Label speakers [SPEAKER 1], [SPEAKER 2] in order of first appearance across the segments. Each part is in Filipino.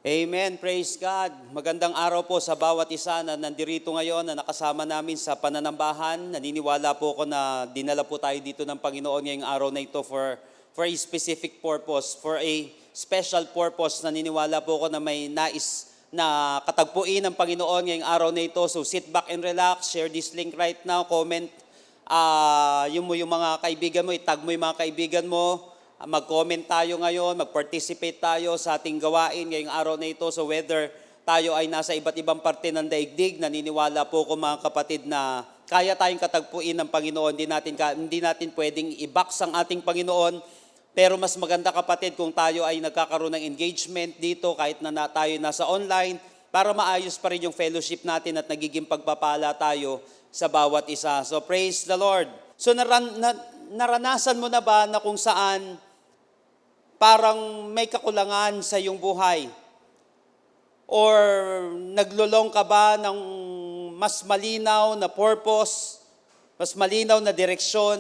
[SPEAKER 1] Amen. Praise God. Magandang araw po sa bawat isa na nandirito ngayon na nakasama namin sa pananambahan. Naniniwala po ako na dinala po tayo dito ng Panginoon ngayong araw na ito for a specific purpose, for a special purpose. Naniniwala po ako na may nais na katagpuin ng Panginoon ngayong araw na ito. So sit back and relax, share this link right now, comment yung mga kaibigan mo, itag mo yung mga kaibigan mo. Mag-comment tayo ngayon, mag-participate tayo sa ating gawain ngayong araw na ito. So whether tayo ay nasa iba't ibang parte ng daigdig, naniniwala po ko mga kapatid na kaya tayong katagpuin ng Panginoon. Hindi natin pwedeng i-box ang ating Panginoon. Pero mas maganda kapatid kung tayo ay nagkakaroon ng engagement dito kahit na tayo nasa online para maayos pa rin yung fellowship natin at nagiging pagpapala tayo sa bawat isa. So praise the Lord. So naranasan mo na ba na kung saan parang may kakulangan sa iyong buhay? Or naglulong ka ba ng mas malinaw na purpose, mas malinaw na direksyon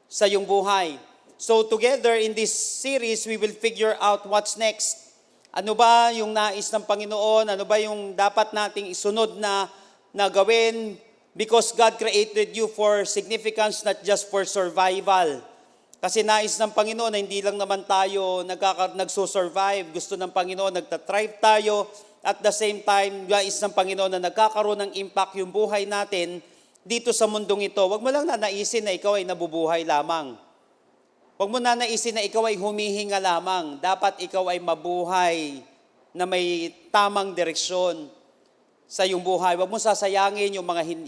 [SPEAKER 1] sa iyong buhay? So together in this series, we will figure out what's next. Ano ba yung nais ng Panginoon? Ano ba yung dapat nating isunod na gawin? Because God created you for significance, not just for survival. Kasi nais ng Panginoon na hindi lang naman tayo nagsusurvive. Gusto ng Panginoon, nagtatrive tayo. At the same time, nais ng Panginoon na nagkakaroon ng impact yung buhay natin dito sa mundong ito. Huwag mo lang nanaisin na ikaw ay nabubuhay lamang. Huwag mo nanaisin na ikaw ay humihinga lamang. Dapat ikaw ay mabuhay na may tamang direksyon sa iyong buhay. Huwag mo sasayangin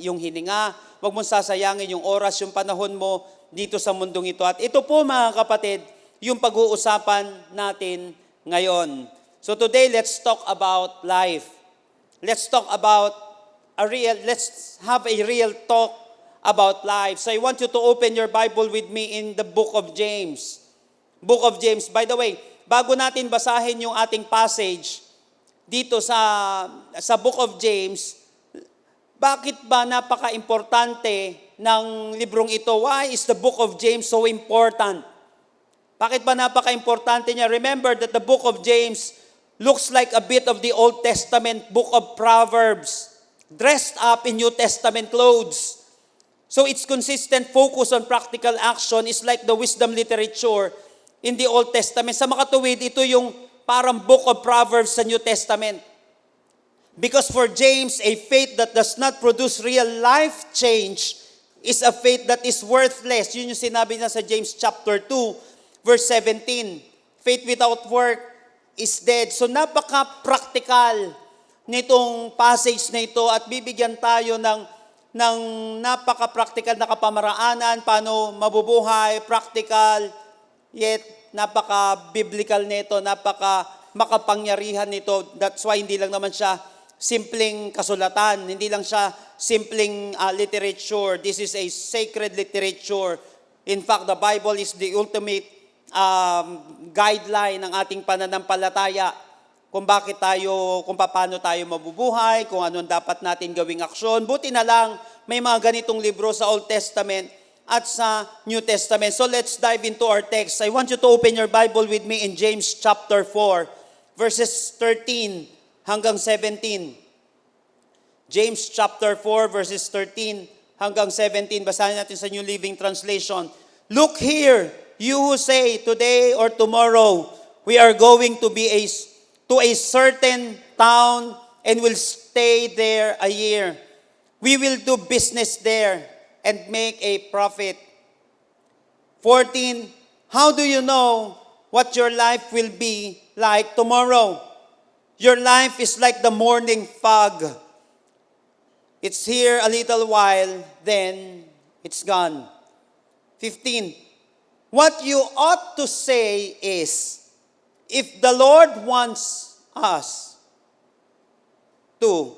[SPEAKER 1] yung hininga. Huwag mo sasayangin yung oras, yung panahon mo dito sa mundong ito. At ito po mga kapatid, yung pag-uusapan natin ngayon. So today, let's talk about life. Let's have a real talk about life. So I want you to open your Bible with me in the book of James. Book of James. By the way, bago natin basahin yung ating passage dito sa book of James, bakit ba napaka-importante ng librong ito? Why is the book of James so important? Bakit ba napaka-importante niya? Remember that the book of James looks like a bit of the Old Testament book of Proverbs, dressed up in New Testament clothes. So its consistent focus on practical action is like the wisdom literature in the Old Testament. Sa makatuwid, ito yung parang book of Proverbs sa New Testament. Because for James, a faith that does not produce real life change is a faith that is worthless. Yun yung sinabi niya sa James chapter 2, verse 17. Faith without work is dead. So napaka-practical nitong passage na ito at bibigyan tayo ng napaka-practical na kapamaraanan, paano mabubuhay, practical, yet napaka-biblical nito, napaka-makapangyarihan nito. That's why hindi lang naman siya simpleng kasulatan, hindi lang siya simpleng literature. This is a sacred literature. In fact, the Bible is the ultimate guideline ng ating pananampalataya kung paano tayo mabubuhay, kung anong dapat natin gawing aksyon. Buti na lang, may mga ganitong libro sa Old Testament at sa New Testament. So let's dive into our text. I want you to open your Bible with me in James chapter 4, verses 13 hanggang 17. James chapter 4, verses 13 hanggang 17. Basahin natin sa New Living Translation. Look here, you who say, today or tomorrow, we are going to a certain town and will stay there a year. We will do business there and make a profit. 14, how do you know what your life will be like tomorrow? Your life is like the morning fog. It's here a little while, then it's gone. 15, what you ought to say is, if the Lord wants us to,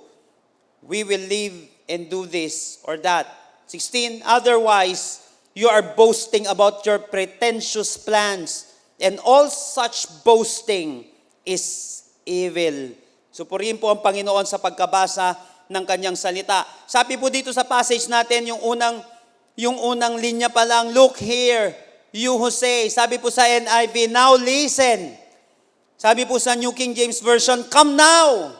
[SPEAKER 1] we will live and do this or that. 16, otherwise, you are boasting about your pretentious plans, and all such boasting is evil. So purihin po ang Panginoon sa pagkabasa ng kanyang salita. Sabi po dito sa passage natin, yung unang linya pa lang, look here, you who say, sabi po sa NIV, now listen. Sabi po sa New King James Version, come now.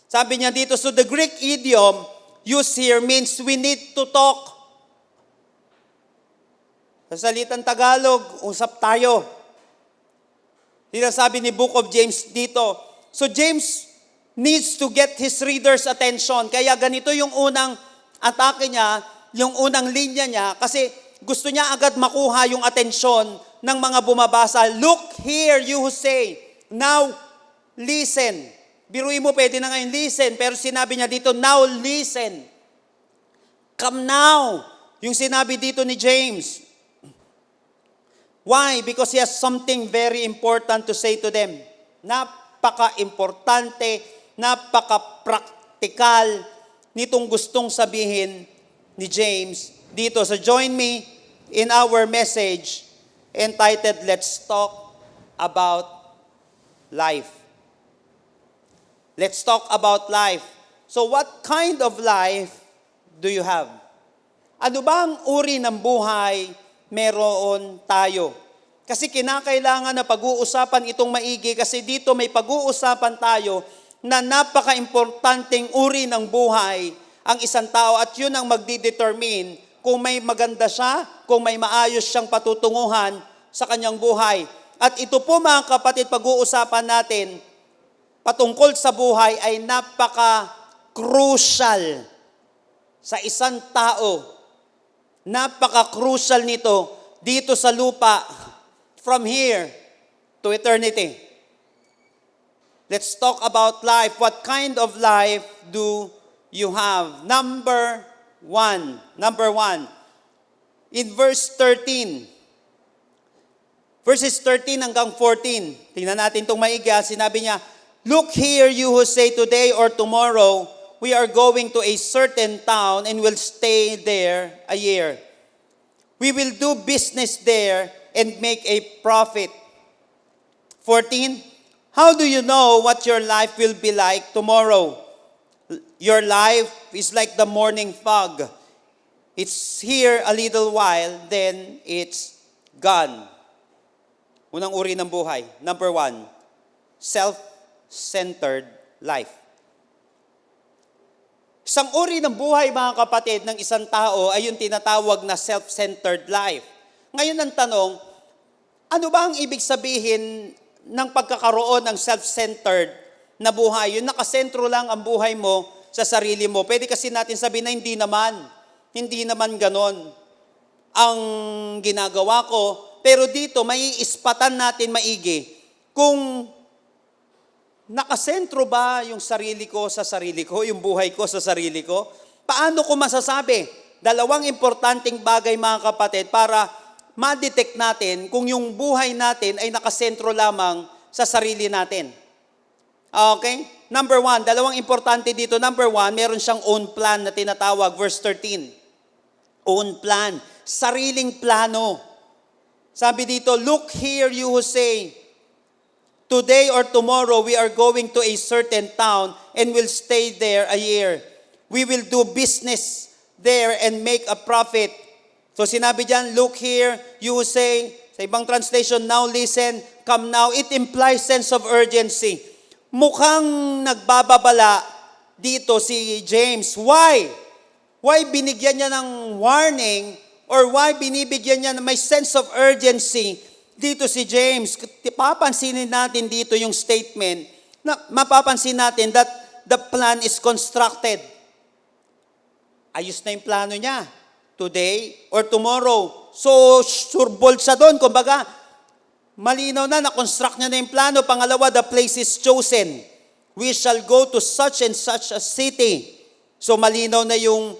[SPEAKER 1] Sabi niya dito, so the Greek idiom used here means we need to talk. Sa salitang Tagalog, usap tayo. Sinasabi ni Book of James dito. So James needs to get his reader's attention. Kaya ganito yung unang atake niya, yung unang linya niya, kasi gusto niya agad makuha yung atensyon ng mga bumabasa. Look here, you who say, now listen. Biruin mo, pwede na ngayon listen, pero sinabi niya dito, now listen. Come now. Yung sinabi dito ni James. Why? Because he has something very important to say to them. Napaka-importante, napaka-praktikal nitong gustong sabihin ni James dito. So join me in our message entitled, Let's Talk About Life. Let's talk about life. So what kind of life do you have? Ano bang uri ng buhay meron tayo? Kasi kinakailangan na pag-uusapan itong maigi kasi dito may pag-uusapan tayo na napaka-importanteng uri ng buhay ang isang tao at yun ang magdidetermine kung may maganda siya, kung may maayos siyang patutunguhan sa kanyang buhay. At ito po mga kapatid, pag-uusapan natin patungkol sa buhay ay napaka-crucial sa isang tao. Napaka-crucial nito dito sa lupa from here to eternity. Let's talk about life. What kind of life do you have? Number one. In verse 13. Verses 13 hanggang 14. Tingnan natin itong maigi. Sinabi niya, look here, you who say today or tomorrow, we are going to a certain town and will stay there a year. We will do business there and make a profit. 14, how do you know what your life will be like tomorrow? Your life is like the morning fog. It's here a little while, then it's gone. Unang uri ng buhay. Number 1, self-centered life. Isang uri ng buhay, mga kapatid, ng isang tao ay yung tinatawag na self-centered life. Ngayon ang tanong, ano ba ang ibig sabihin ng pagkakaroon ng self-centered na buhay? Yung nakasentro lang ang buhay mo sa sarili mo. Pwede kasi natin sabihin na hindi naman ganon ang ginagawa ko. Pero dito, may ispatan natin maigi kung nakasentro ba yung sarili ko sa sarili ko, yung buhay ko sa sarili ko? Paano ko masasabi? Dalawang importanteng bagay, mga kapatid, para ma-detect natin kung yung buhay natin ay nakasentro lamang sa sarili natin. Okay? Number 1, dalawang importante dito. Number 1, meron siyang own plan na tinatawag, verse 13. Own plan. Sariling plano. Sabi dito, look here, you who say, today or tomorrow, we are going to a certain town and will stay there a year. We will do business there and make a profit. So sinabi dyan, look here, you say, sa ibang translation, now listen, come now. It implies sense of urgency. Mukhang nagbababala dito si James. Why? Why binigyan niya ng warning or why binibigyan niya na may sense of urgency dito si James? Papansinin natin dito yung statement na mapapansin natin that the plan is constructed. Ayos na yung plano niya. Today or tomorrow. So, surbol siya doon. Kumbaga, malinaw na construct niya na yung plano. Pangalawa, the place is chosen. We shall go to such and such a city. So, malinaw na yung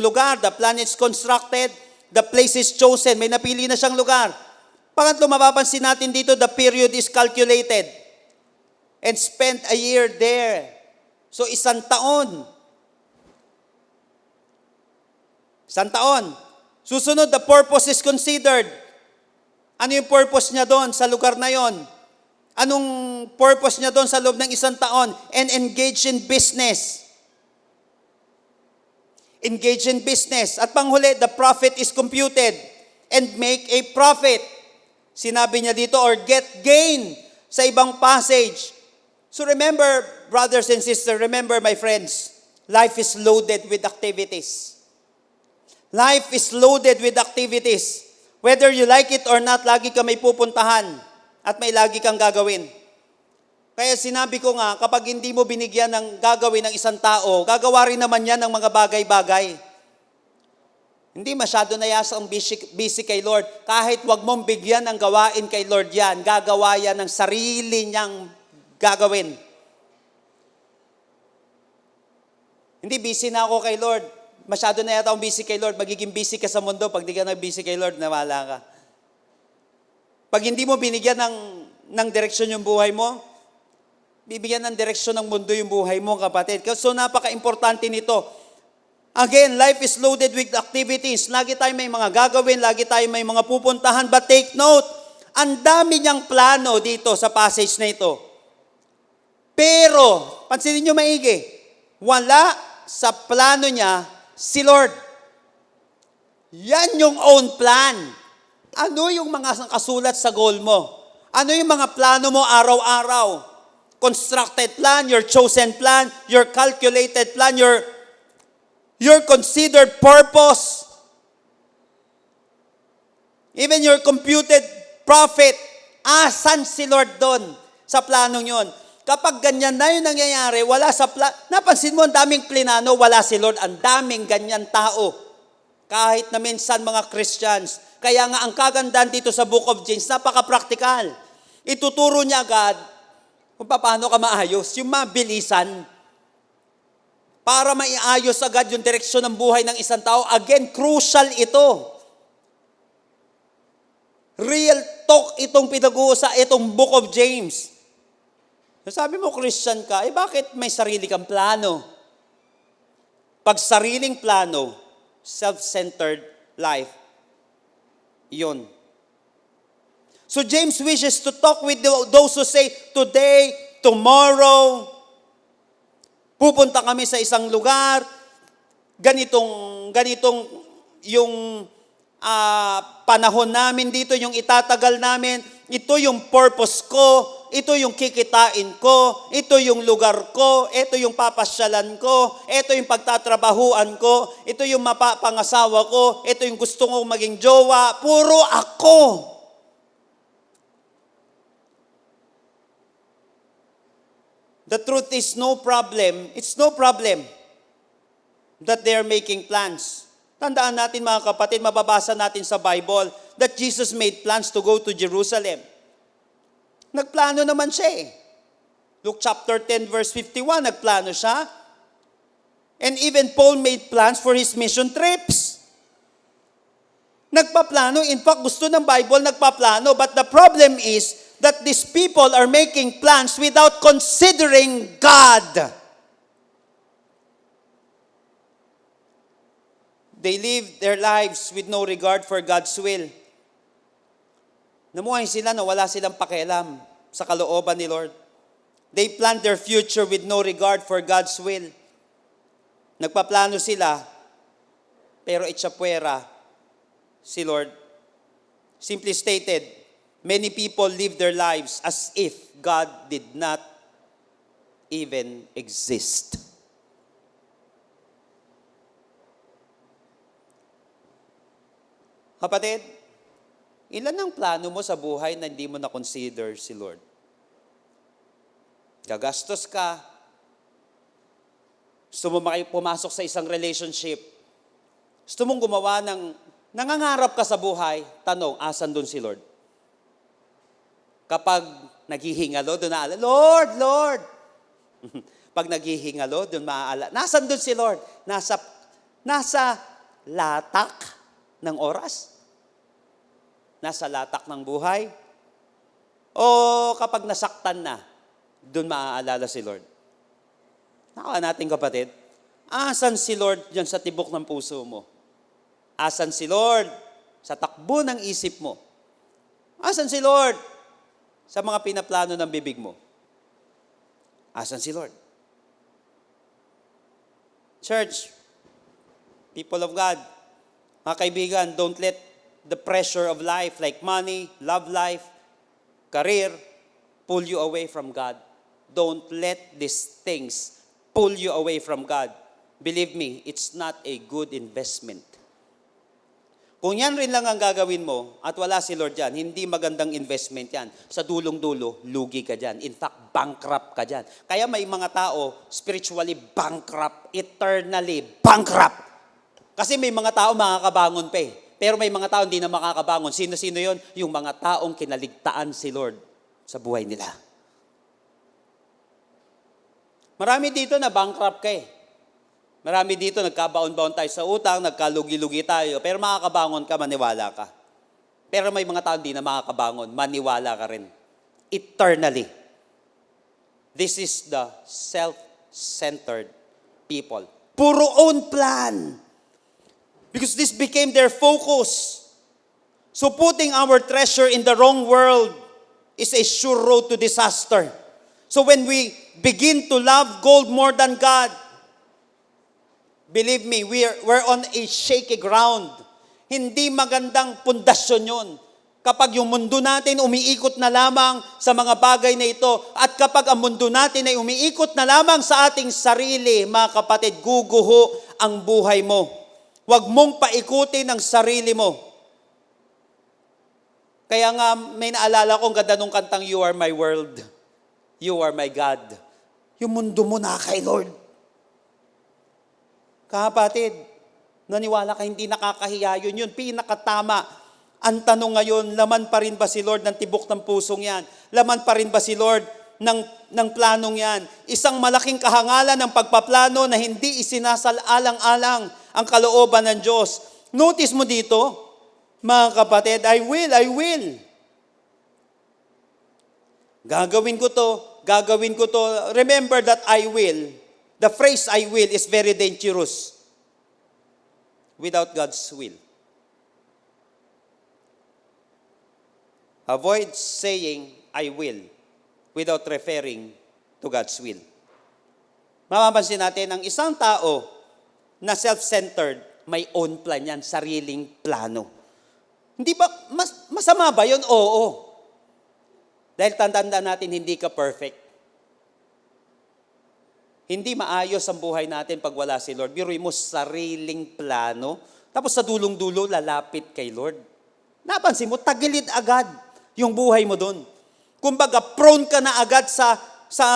[SPEAKER 1] lugar. The plan is constructed. The place is chosen. May napili na siyang lugar. Pangatlo, mapapansin natin dito, the period is calculated and spent a year there. So, isang taon. Susunod, the purpose is considered. Ano yung purpose niya doon sa lugar na yon? Anong purpose niya doon sa loob ng isang taon? And engage in business. Engage in business. At panghuli, the profit is computed and make a profit. Sinabi niya dito, or get gain. sa ibang passage. So remember, brothers and sisters, remember my friends, life is loaded with activities. Life is loaded with activities. Whether you like it or not, lagi ka may pupuntahan at may lagi kang gagawin. Kaya sinabi ko nga, kapag hindi mo binigyan ng gagawin ng isang tao, gagawa rin naman yan ng mga bagay-bagay. Hindi masyado nayasa ang busy kay Lord. Kahit wag mong bigyan ng gawain kay Lord yan, gagawa yan ng sarili niyang gagawin. Hindi busy na ako kay Lord. Masyado na yata akong busy kay Lord. Magiging busy ka sa mundo pag di ka na busy kay Lord, nawala ka. Pag hindi mo binigyan ng direksyon yung buhay mo, bibigyan ng direksyon ng mundo yung buhay mo, kapatid. So napaka-importante nito. Again, life is loaded with activities. Lagi tayo may mga gagawin, lagi tayo may mga pupuntahan. But take note, ang dami niyang plano dito sa passage na ito. Pero, pansinin niyo maigi, wala sa plano niya si Lord. Yan yung own plan. Ano yung mga kasulat sa goal mo? Ano yung mga plano mo araw-araw? Constructed plan, your chosen plan, your calculated plan, your considered purpose, even your computed profit. Asan si Lord doon sa planong yon? Kapag ganyan na yung nangyayari, wala sa napansin mo, ang daming plinano, wala si Lord, ang daming ganyan tao. Kahit na minsan mga Christians. Kaya nga ang kagandahan dito sa Book of James, napaka-practical. Ituturo niya agad kung paano ka maayos, yung mabilisan, para maiayos agad yung direksyon ng buhay ng isang tao. Again, crucial ito. Real talk itong itong Book of James. Sabi mo, Christian ka, bakit may sarili kang plano? Pag sariling plano, self-centered life, yun. So James wishes to talk with those who say, today, tomorrow, pupunta kami sa isang lugar, ganitong yung panahon namin dito, yung itatagal namin, ito yung purpose ko, ito yung kikitain ko, ito yung lugar ko, ito yung papasyalan ko, ito yung pagtatrabahuan ko, ito yung mapapangasawa ko, ito yung gusto kong maging jowa, puro ako. The truth is it's no problem that they are making plans. Tandaan natin mga kapatid, mababasa natin sa Bible that Jesus made plans to go to Jerusalem. Nagplano naman siya eh. Luke chapter 10 verse 51, nagplano siya. And even Paul made plans for his mission trips. Nagpaplano, in fact gusto ng Bible nagpaplano, but the problem is that these people are making plans without considering God. They live their lives with no regard for God's will. Namuhay sila na wala silang pakialam sa kalooban ni Lord. They planned their future with no regard for God's will. Nagpaplano sila, pero itsapwera si Lord. Simply stated, many people live their lives as if God did not even exist. Kapatid, ilan ang plano mo sa buhay na hindi mo na-consider si Lord? Gagastos ka. Gusto mo pumasok sa isang relationship. Gusto mong gumawa nangangarap ka sa buhay. Tanong, asan doon si Lord? Kapag naghihingalo, doon naaalala, Lord, Lord. Pag naghihingalo, doon maaalala. Nasaan doon si Lord? Nasa latak ng oras? Nasa latak ng buhay? O kapag nasaktan na, doon maaalala si Lord? Nakawa natin kapatid, asan si Lord dyan sa tibok ng puso mo? Asan si Lord sa takbo ng isip mo? Asan si Lord sa mga pinaplano ng bibig mo? Asan si Lord? Church, people of God, mga kaibigan, don't let the pressure of life like money, love life, career, pull you away from God. Don't let these things pull you away from God. Believe me, it's not a good investment. Kung yan rin lang ang gagawin mo at wala si Lord dyan, hindi magandang investment yan. Sa dulong-dulo, lugi ka dyan. In fact, bankrupt ka dyan. Kaya may mga tao, spiritually bankrupt, eternally bankrupt. Kasi may mga tao makakabangon pa eh. Pero may mga tao hindi na makakabangon. Sino-sino yon? Yung mga taong kinaligtaan si Lord sa buhay nila. Marami dito na bankrupt ka eh. Marami dito, nagkabaon-baon tayo sa utang, nagkalugi-lugi tayo, pero makakabangon ka, maniwala ka. Pero may mga tao hindi na makakabangon, maniwala ka rin. Eternally. This is the self-centered people. Puro own plan. Because this became their focus. So putting our treasure in the wrong world is a sure road to disaster. So when we begin to love gold more than God, believe me, we're on a shaky ground. Hindi magandang pundasyon yun. Kapag yung mundo natin umiikot na lamang sa mga bagay na ito, at kapag ang mundo natin ay umiikot na lamang sa ating sarili, mga kapatid, guguho ang buhay mo. Huwag mong paikutin ang sarili mo. Kaya nga, may naalala ko, ang ganda nung kantang, You Are My World. You Are My God. Yung mundo mo na kay Lord. Kapatid, naniwala ka, hindi nakakahiya yun. Yun, pinakatama. Ang tanong ngayon, laman pa rin ba si Lord ng tibok ng pusong yan? Laman pa rin ba si Lord ng planong yan? Isang malaking kahangalan ng pagpaplano na hindi isinasal-alang-alang ang kalooban ng Diyos. Notice mo dito, mga kapatid, I will. Gagawin ko to. Remember that I will. The phrase I will is very dangerous without God's will. Avoid saying I will without referring to God's will. Mapapansin natin, ang isang tao na self-centered, may own plan yan, sariling plano. Hindi ba, masama ba yun? Oo. Dahil tandaan natin, hindi ka perfect. Hindi maayos ang buhay natin pag wala si Lord. Biruin mo, sariling plano. Tapos sa dulong-dulo, lalapit kay Lord. Napansin mo, tagilid agad yung buhay mo doon. Kumbaga, prone ka na agad sa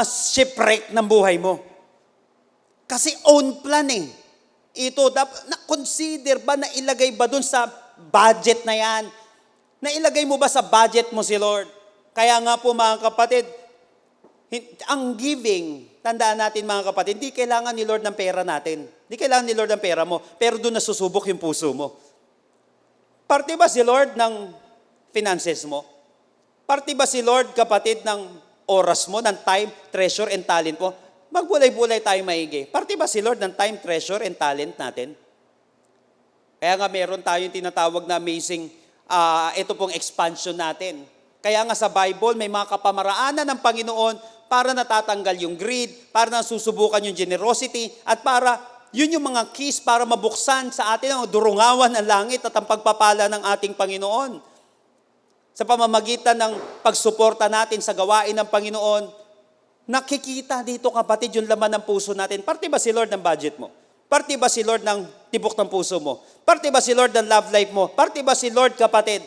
[SPEAKER 1] shipwreck ng buhay mo. Kasi own plan eh. Ito, na-consider ba, nailagay ba doon sa budget na yan? Nailagay mo ba sa budget mo si Lord? Kaya nga po mga kapatid, ang giving, tandaan natin mga kapatid, hindi kailangan ni Lord ng pera natin. Hindi kailangan ni Lord ng pera mo, pero doon nasusubok yung puso mo. Parte ba si Lord ng finances mo? Parte ba si Lord, kapatid, ng oras mo, ng time, treasure, and talent mo? Magbulay-bulay tayo maigi. Parte ba si Lord ng time, treasure, and talent natin? Kaya nga meron tayong tinatawag na amazing, ito pong expansion natin. Kaya nga sa Bible, may mga kapamaraanan ng Panginoon para natatanggal yung greed, para nasusubukan yung generosity, at para yun yung mga keys para mabuksan sa atin ang durungawan ng langit at ang pagpapala ng ating Panginoon. Sa pamamagitan ng pagsuporta natin sa gawain ng Panginoon, nakikita dito kapatid yung laman ng puso natin. Parte ba si Lord ng budget mo? Parte ba si Lord ng tibok ng puso mo? Parte ba si Lord ng love life mo? Parte ba si Lord, kapatid,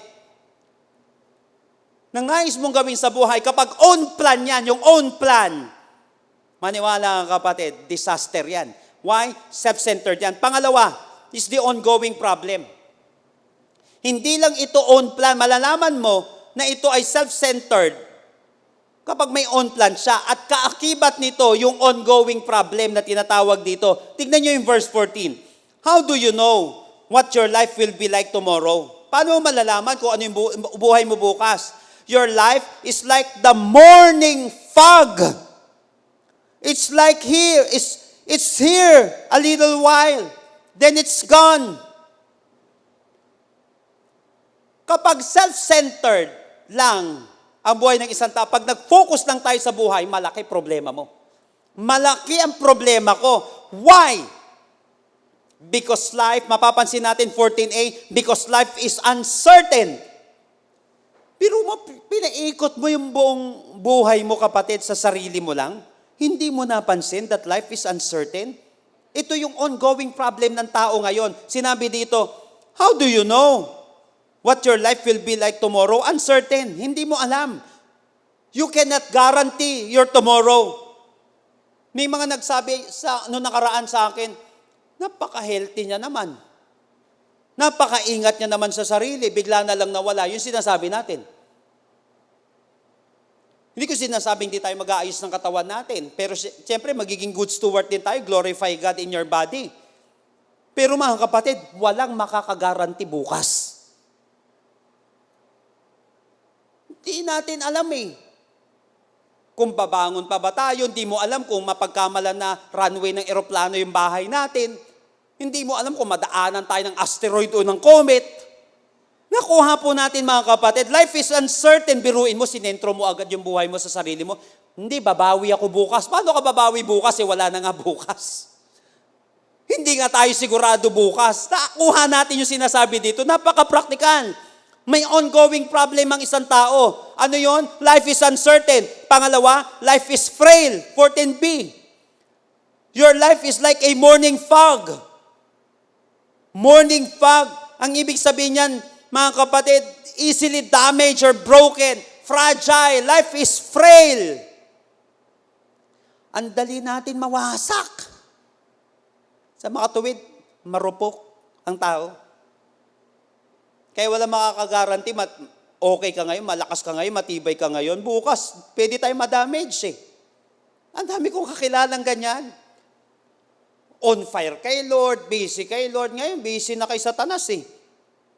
[SPEAKER 1] nang nais mong gawin sa buhay, kapag own plan yan, yung own plan, maniwala ka kapatid, disaster yan. Why? Self-centered yan. Pangalawa, is the ongoing problem. Hindi lang ito own plan, malalaman mo na ito ay self-centered kapag may own plan siya. At kaakibat nito, yung ongoing problem na tinatawag dito. Tignan nyo yung verse 14. How do you know what your life will be like tomorrow? Paano mo malalaman kung ano yung buhay mo bukas? Your life is like the morning fog. It's like here. It's here a little while. Then it's gone. Kapag self-centered lang ang buhay ng isang tao, pag nag-focus lang tayo sa buhay, malaki problema mo. Malaki ang problema ko. Why? Because life, mapapansin natin 14a, because life is uncertain. Pero pinaikot mo yung buong buhay mo, kapatid, sa sarili mo lang. Hindi mo napansin that life is uncertain. Ito yung ongoing problem ng tao ngayon. Sinabi dito, how do you know what your life will be like tomorrow? Uncertain. Hindi mo alam. You cannot guarantee your tomorrow. May mga nagsabi noong nakaraan sa akin, napaka-healthy niya naman. Napaka-ingat niya naman sa sarili. Bigla na lang nawala. Yung sinasabi natin. Hindi ko sinasabing di tayo mag-aayos ng katawan natin. Pero siyempre, magiging good steward din tayo. Glorify God in your body. Pero mga kapatid, walang makakagaranti bukas. Hindi natin alam eh. Kung babangon pa ba tayo, hindi mo alam kung mapagkamalan na runway ng eroplano yung bahay natin. Hindi mo alam kung madaanan tayo ng asteroid o ng comet. Nakuha po natin mga kapatid, life is uncertain. Biruin mo, sinentro mo agad yung buhay mo sa sarili mo. Hindi, babawi ako bukas. Paano ka babawi bukas? Wala na nga bukas. Hindi nga tayo sigurado bukas. Nakuha natin yung sinasabi dito. Napaka-practical. May ongoing problem ang isang tao. Ano yon? Life is uncertain. Pangalawa, life is frail. 14b. Your life is like a morning fog. Morning fog. Ang ibig sabihin niyan, mga kapatid, easily damaged or broken, fragile. Life is frail. Ang dali natin mawasak. Sa mga tuwid, marupok ang tao. Kaya wala makakagaranti, okay ka ngayon, malakas ka ngayon, matibay ka ngayon. Bukas, pwede tayo madamage eh. Ang dami kong kakilalang ganyan. On fire kay Lord, busy kay Lord. Ngayon, busy na kay Satanas eh.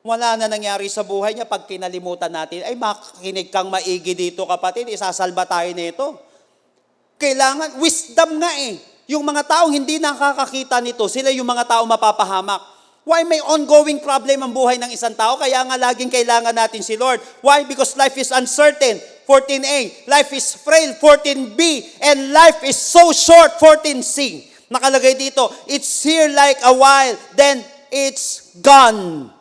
[SPEAKER 1] Wala na nangyari sa buhay niya pag kinalimutan natin. Ay, makikinig kang maigi dito, kapatid. Isasalba tayo nito. Kailangan, wisdom nga eh. Yung mga taong hindi nakakakita nito, sila yung mga taong mapapahamak. Why may ongoing problem ang buhay ng isang tao? Kaya nga laging kailangan natin si Lord. Why? Because life is uncertain. 14a. Life is frail. 14b. And life is so short. 14c. Nakalagay dito, it's here like a while, then it's gone.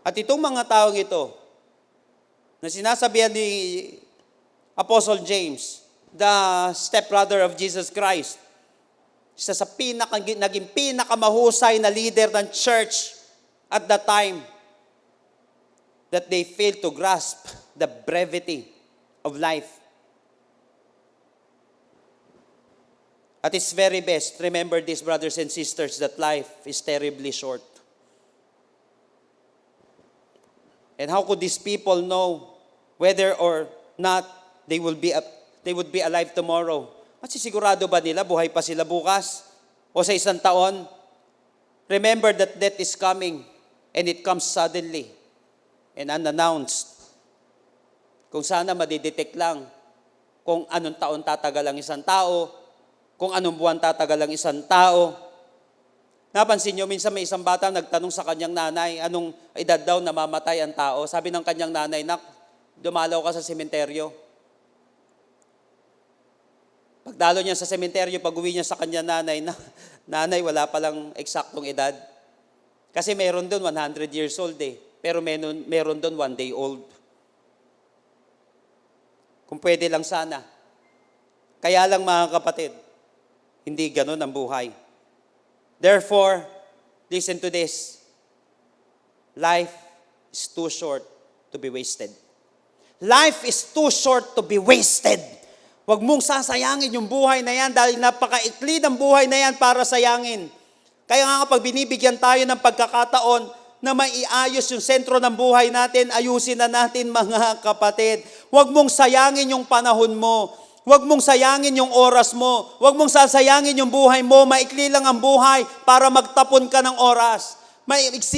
[SPEAKER 1] At itong mga taong ito, na sinasabihan ni Apostle James, the stepbrother of Jesus Christ, isa sa naging pinakamahusay na leader ng church at that time, that they failed to grasp the brevity of life. At its very best, remember this, brothers and sisters, that life is terribly short. And how could these people know whether or not they would be alive tomorrow? Masisigurado ba nila buhay pa sila bukas? O sa isang taon? Remember that death is coming and it comes suddenly and unannounced. Kung sana madidetect lang kung anong taon tatagal ang isang tao, kung anong buwan tatagal ang isang tao. Napansin nyo, minsan may isang bata nagtanong sa kanyang nanay, anong edad daw namamatay ang tao? Sabi ng kanyang nanay, nak, dumalaw ka sa sementeryo. Pagdalo niya sa sementeryo, pag-uwi niya sa kanyang nanay, nanay, wala palang eksaktong edad. Kasi meron doon 100 years old eh. Pero meron doon 1 day old. Kung pwede lang sana. Kaya lang mga kapatid, hindi ganun ang buhay. Therefore, listen to this. Life is too short to be wasted. Life is too short to be wasted. Huwag mong sasayangin yung buhay na yan dahil napakaikli ng buhay na yan para sayangin. Kaya nga kapag binibigyan tayo ng pagkakataon na maiayos yung sentro ng buhay natin, ayusin na natin mga kapatid. Huwag mong sayangin yung panahon mo. Huwag mong sayangin yung oras mo. Huwag mong sasayangin yung buhay mo. Maikli lang ang buhay para magtapon ka ng oras.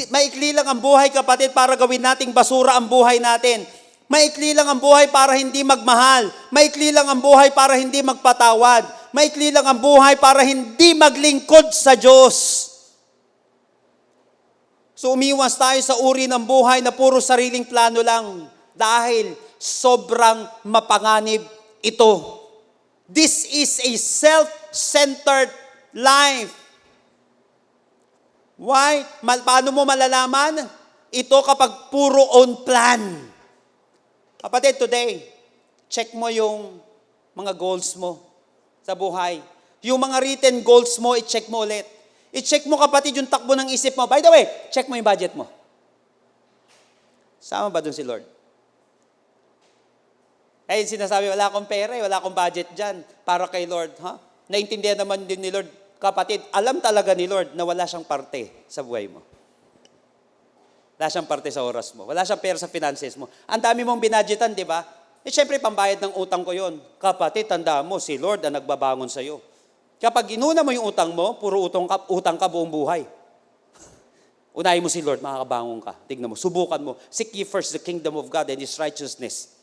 [SPEAKER 1] Maikli lang ang buhay, kapatid, para gawin nating basura ang buhay natin. Maikli lang ang buhay para hindi magmahal. Maikli lang ang buhay para hindi magpatawad. Maikli lang ang buhay para hindi maglingkod sa Diyos. So umiwas tayo sa uri ng buhay na puro sariling plano lang dahil sobrang mapanganib ito. This is a self-centered life. Why? Paano mo malalaman? Ito kapag puro own plan. Kapatid, today, check mo yung mga goals mo sa buhay. Yung mga written goals mo, i-check mo ulit. I-check mo kapatid yung takbo ng isip mo. By the way, check mo yung budget mo. Sama ba dun si Lord? Eh, sinasabi, wala akong pera, wala akong budget dyan para kay Lord. Ha? Naintindihan naman din ni Lord, kapatid, alam talaga ni Lord na wala siyang parte sa buhay mo. Wala siyang parte sa oras mo. Wala siyang pera sa finances mo. Ang dami mong binadgetan, di ba? Eh, syempre, pambayad ng utang ko yon. Kapatid, tanda mo, si Lord ang nagbabangon sa'yo. Kapag inuna mo yung utang mo, puro utang ka buong buhay. Unahin mo si Lord, makakabangon ka. Tignan mo, subukan mo. Seek ye first the kingdom of God and His righteousness.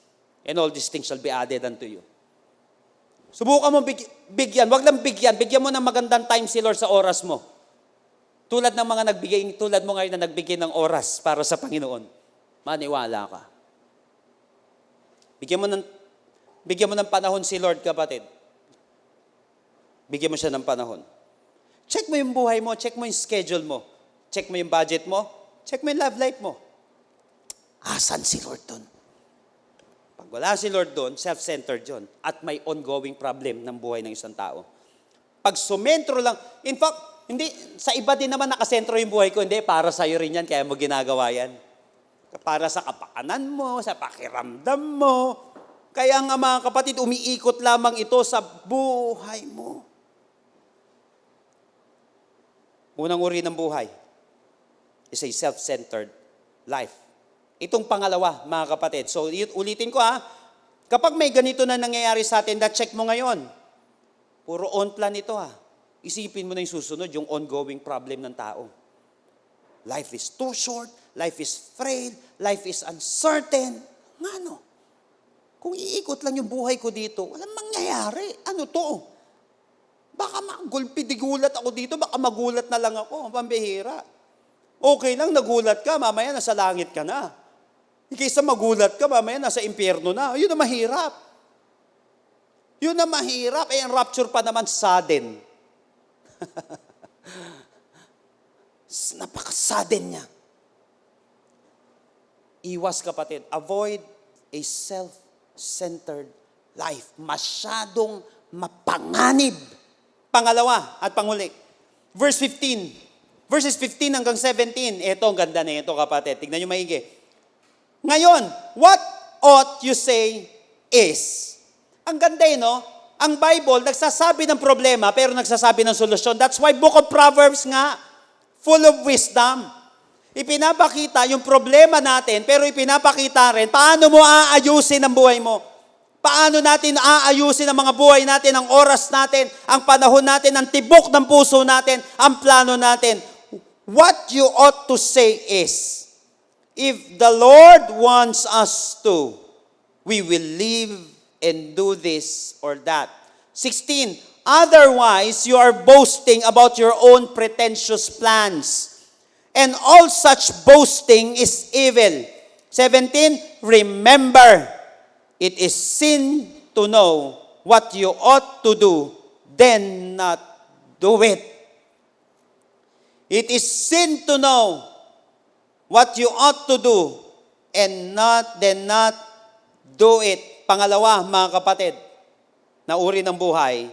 [SPEAKER 1] And all these things shall be added unto you. Subukan mo bigyan. Wag lang bigyan. Bigyan mo ng magandang time si Lord sa oras mo. Tulad ng mga tulad mo ngayon na nagbigay ng oras para sa Panginoon. Maniwala ka. Bigyan mo ng panahon si Lord, kapatid. Bigyan mo siya ng panahon. Check mo yung buhay mo. Check mo yung schedule mo. Check mo yung budget mo. Check mo yung love life mo. Asan si Lord doon? Pag wala si Lord doon, self-centered yun. At may ongoing problem ng buhay ng isang tao. Pag sumentro lang, in fact, hindi, sa iba din naman nakasentro yung buhay ko, hindi, para sa'yo rin yan, kaya mo ginagawa yan. Para sa kapakanan mo, sa pakiramdam mo. Kaya nga mga kapatid, umiikot lamang ito sa buhay mo. Unang uri ng buhay is a self-centered life. Itong pangalawa, mga kapatid. So, ulitin ko kapag may ganito na nangyayari sa atin, check mo ngayon. Puro on plan ito Isipin mo na yung susunod, yung ongoing problem ng tao. Life is too short, life is frail, life is uncertain. Ngano? Kung iikot lang yung buhay ko dito, walang mangyayari. Ano to? Baka digulat ako dito, baka magulat na lang ako, pambihira. Okay lang, nagulat ka, mamaya nasa langit ka na. Kaysa magulat ka, mamaya nasa impyerno na. Yun na mahirap. Yun na mahirap. Eh, ang rapture pa naman sudden. Napaka-sudden niya. Iwas, kapatid. Avoid a self-centered life. Masyadong mapanganib. Pangalawa at panghuli. Verses 15 hanggang 17. Ito, ang ganda na ito, kapatid. Tignan nyo maigi. Ngayon, what ought you say is? Ang ganda no? Ang Bible, nagsasabi ng problema, pero nagsasabi ng solusyon. That's why Book of Proverbs nga, full of wisdom. Ipinapakita yung problema natin, pero ipinapakita rin, paano mo aayusin ang buhay mo? Paano natin aayusin ang mga buhay natin, ang oras natin, ang panahon natin, ang tibok ng puso natin, ang plano natin. What you ought to say is, if the Lord wants us to, we will live and do this or that. 16, otherwise you are boasting about your own pretentious plans, and all such boasting is evil. 17, remember, it is sin to know what you ought to do, then not do it. It is sin to know what you ought to do, and then not do it. Pangalawa, mga kapatid, na uri ng buhay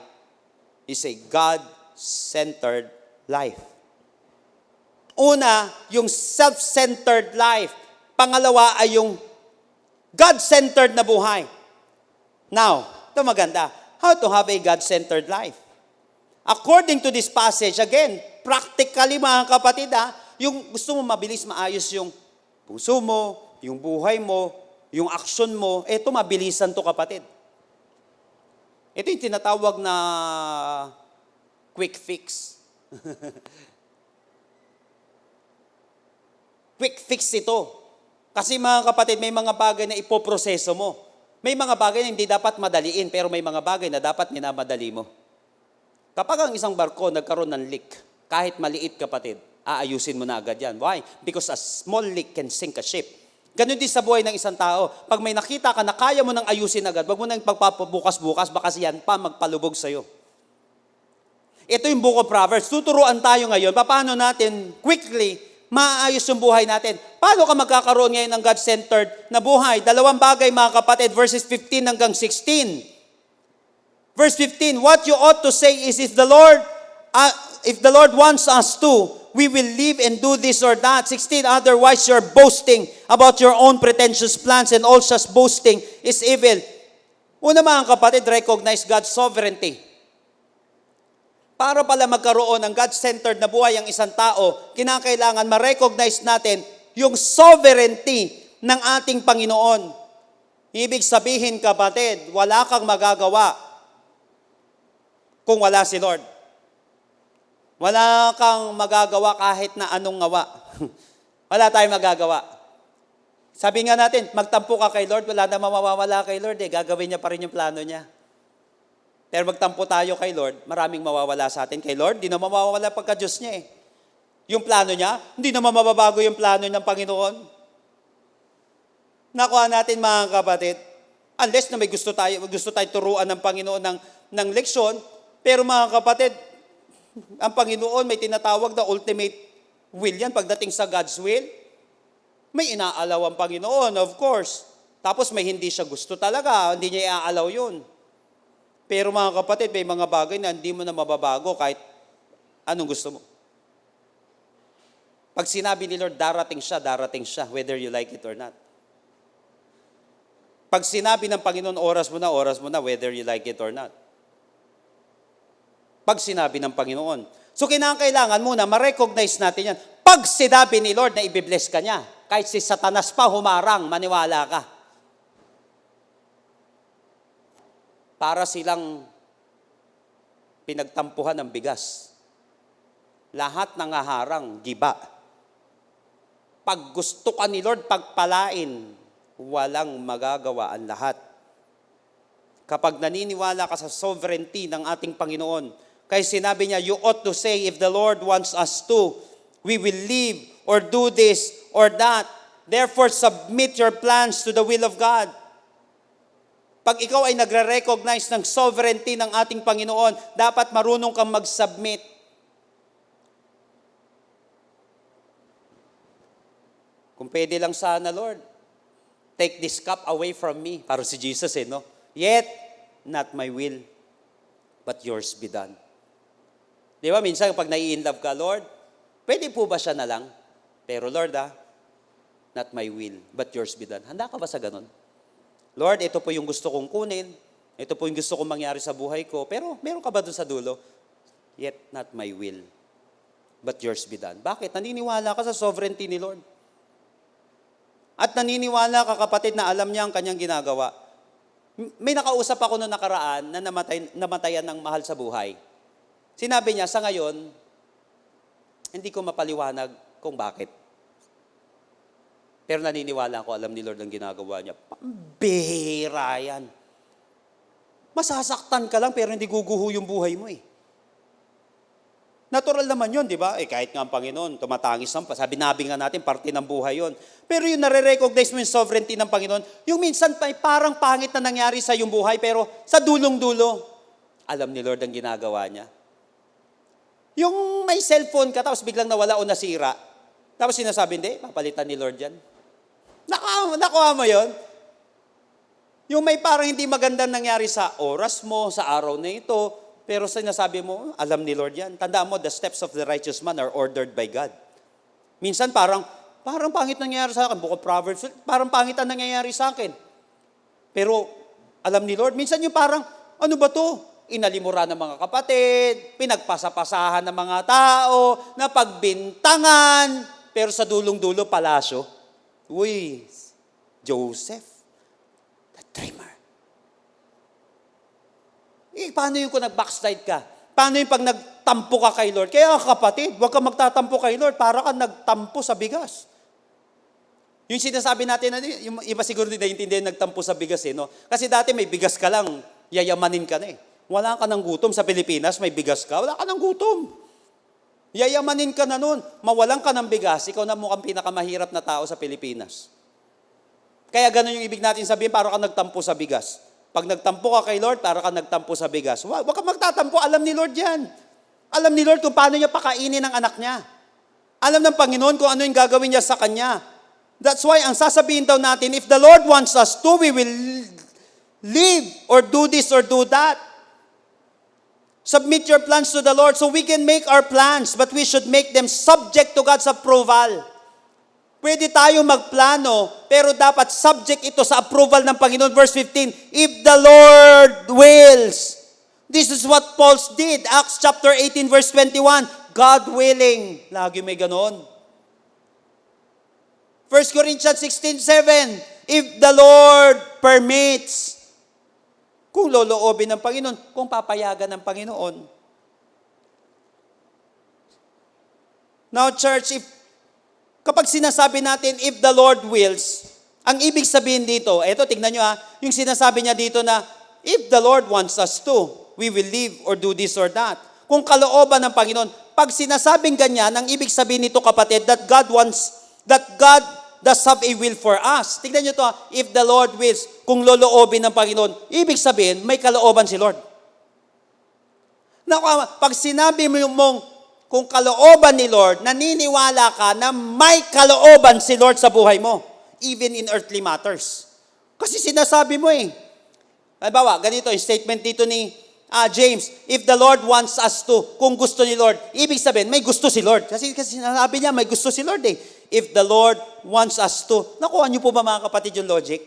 [SPEAKER 1] is a God-centered life. Una, yung self-centered life. Pangalawa ay yung God-centered na buhay. Now, ito maganda. How to have a God-centered life? According to this passage, again, practically mga kapatid, yung gusto mo mabilis maayos yung puso mo, yung buhay mo, yung aksyon mo, eto mabilisan to, kapatid. Ito yung tinatawag na quick fix. Quick fix ito. Kasi mga kapatid, may mga bagay na ipoproseso mo. May mga bagay na hindi dapat madaliin, pero may mga bagay na dapat minamadali mo. Kapag ang isang barko nagkaroon ng leak, kahit maliit, kapatid, aayusin mo na agad yan. Why? Because a small leak can sink a ship. Ganun din sa buhay ng isang tao. Pag may nakita ka na kaya mo nang ayusin agad, wag mo nang pagpapabukas-bukas, baka yan pa magpalubog sa'yo. Ito yung Book of Proverbs. Tuturuan tayo ngayon, paano natin quickly maayos yung buhay natin. Paano ka magkakaroon ngayon ng God-centered na buhay? Dalawang bagay mga kapatid, verses 15 hanggang 16. Verse 15, what you ought to say is, if the Lord wants us to, we will live and do this or that. 16, otherwise you're boasting about your own pretentious plans, and all such boasting is evil. Una mga kapatid, recognize God's sovereignty. Para pala magkaroon ng God-centered na buhay ang isang tao, kinakailangan ma-recognize natin yung sovereignty ng ating Panginoon. Ibig sabihin kapatid, wala kang magagawa kung wala si Lord. Wala kang magagawa kahit na anong ngawa. Wala tayong magagawa. Sabi nga natin, magtampo ka kay Lord, wala na mawawala kay Lord. Gagawin niya pa rin yung plano niya. Pero magtampo tayo kay Lord, maraming mawawala sa atin. Kay Lord, di na mawawala pagka-Diyos niya eh. Yung plano niya, hindi naman mababago yung plano ng Panginoon. Nakuha natin mga kapatid, unless na may gusto tayo turuan ng Panginoon ng leksyon, pero mga kapatid, ang Panginoon may tinatawag na ultimate will yan pagdating sa God's will. May inaalaw ang Panginoon, of course. Tapos may hindi siya gusto talaga, hindi niya iaalaw yun. Pero mga kapatid, may mga bagay na hindi mo na mababago kahit anong gusto mo. Pag sinabi ni Lord, darating siya, whether you like it or not. Pag sinabi ng Panginoon, oras mo na, whether you like it or not. Pag sinabi ng Panginoon. So kinakailangan muna, ma-recognize natin yan. Pag sinabi ni Lord na ibibless ka niya, kahit si Satanas pa humarang, maniwala ka. Para silang pinagtampuhan ng bigas. Lahat ng haharang, giba. Pag gusto ka ni Lord, pagpalain, walang magagawa ang lahat. Kapag naniniwala ka sa sovereignty ng ating Panginoon, kaya sinabi niya, you ought to say, if the Lord wants us to, we will live or do this or that. Therefore, submit your plans to the will of God. Pag ikaw ay nagre-recognize ng sovereignty ng ating Panginoon, dapat marunong kang mag-submit. Kung pwede lang sana, Lord, take this cup away from me. Para si Jesus no? Yet, not my will, but yours be done. Di ba, minsan pag nai-inlove ka, Lord, pwede po ba siya na lang? Pero Lord, not my will, but yours be done. Handa ka ba sa ganun? Lord, ito po yung gusto kong kunin. Ito po yung gusto kong mangyari sa buhay ko. Pero meron ka ba doon sa dulo? Yet not my will, but yours be done. Bakit? Naniniwala ka sa sovereignty ni Lord. At naniniwala ka, kapatid, na alam niya ang kanyang ginagawa. May nakausap ako noong nakaraan na namatayan ng mahal sa buhay. Sinabi niya, sa ngayon, hindi ko mapaliwanag kung bakit. Pero naniniwala ko, alam ni Lord ang ginagawa niya. Pambihira yan. Masasaktan ka lang pero hindi guguho yung buhay mo eh. Natural naman yun, di ba? Kahit nga ang Panginoon, tumatangis naman pa. Sabi nabi nga natin, parte ng buhay yun. Pero yung nare-recognize mo yung sovereignty ng Panginoon, yung minsan parang pangit na nangyari sa yung buhay, pero sa dulong-dulo, alam ni Lord ang ginagawa niya. Yung may cellphone ka, tapos biglang nawala o nasira, tapos sinasabi, hindi, papalitan ni Lord yan. Nakuha mo yun? Yung may parang hindi magandang nangyari sa oras mo, sa araw na ito, pero sinasabi mo, alam ni Lord yan. Tandaan mo, the steps of the righteous man are ordered by God. Minsan parang pangit nangyayari sa akin. Book of Proverbs, parang pangit ang nangyayari sa akin. Pero alam ni Lord, minsan yung parang, ano ba to? Inalimura ng mga kapatid, pinagpasapasahan ng mga tao, napagbintangan, pero sa dulong-dulo, palasyo. Uy, Joseph, the dreamer. Paano yung kung nag-backslide ka? Paano yung pag nagtampo ka kay Lord? Kaya kapatid, huwag ka magtatampo kay Lord para ka nagtampo sa bigas. Yung sinasabi natin, yung iba siguro hindi naiintindihan nagtampo sa bigas no? Kasi dati may bigas ka lang, yayamanin ka na Wala ka ng gutom. Sa Pilipinas, may bigas ka, wala ka ng gutom. Yayamanin ka na nun. Mawalan ka ng bigas, ikaw na mukhang pinakamahirap na tao sa Pilipinas. Kaya ganun yung ibig natin sabihin, para ka nagtampo sa bigas. Pag nagtampo ka kay Lord, para ka nagtampo sa bigas. Huwag ka magtatampo, alam ni Lord yan. Alam ni Lord kung paano niya pakainin ang anak niya. Alam ng Panginoon kung ano yung gagawin niya sa kanya. That's why ang sasabihin daw natin, if the Lord wants us to, we will live or do this or do that. Submit your plans to the Lord so we can make our plans, but we should make them subject to God's approval. Pwede tayo magplano, pero dapat subject ito sa approval ng Panginoon. Verse 15, if the Lord wills. This is what Paul did. Acts chapter 18 verse 21, God willing. Lagi may ganon. 1 Corinthians 16:7, if the Lord permits. Kung loloobin ng Panginoon, kung papayagan ng Panginoon. Now church, kapag sinasabi natin, if the Lord wills, ang ibig sabihin dito, eto tignan nyo yung sinasabi niya dito na, if the Lord wants us to, we will live or do this or that. Kung kalooban ng Panginoon, pag sinasabing ganyan, ang ibig sabihin nito kapatid, that God does have a will for us. Tignan nyo to, if the Lord wills, kung loloobin ng Panginoon, ibig sabihin, may kalooban si Lord. Pag sinabi mo mong, kung kalooban ni Lord, naniniwala ka na may kalooban si Lord sa buhay mo, even in earthly matters. Kasi sinasabi mo Halimbawa, ganito yung statement dito ni James, if the Lord wants us to, kung gusto ni Lord, ibig sabihin, may gusto si Lord. Kasi sinasabi niya, may gusto si Lord If the Lord wants us to. Nakuha niyo po ba mga kapatid yung logic?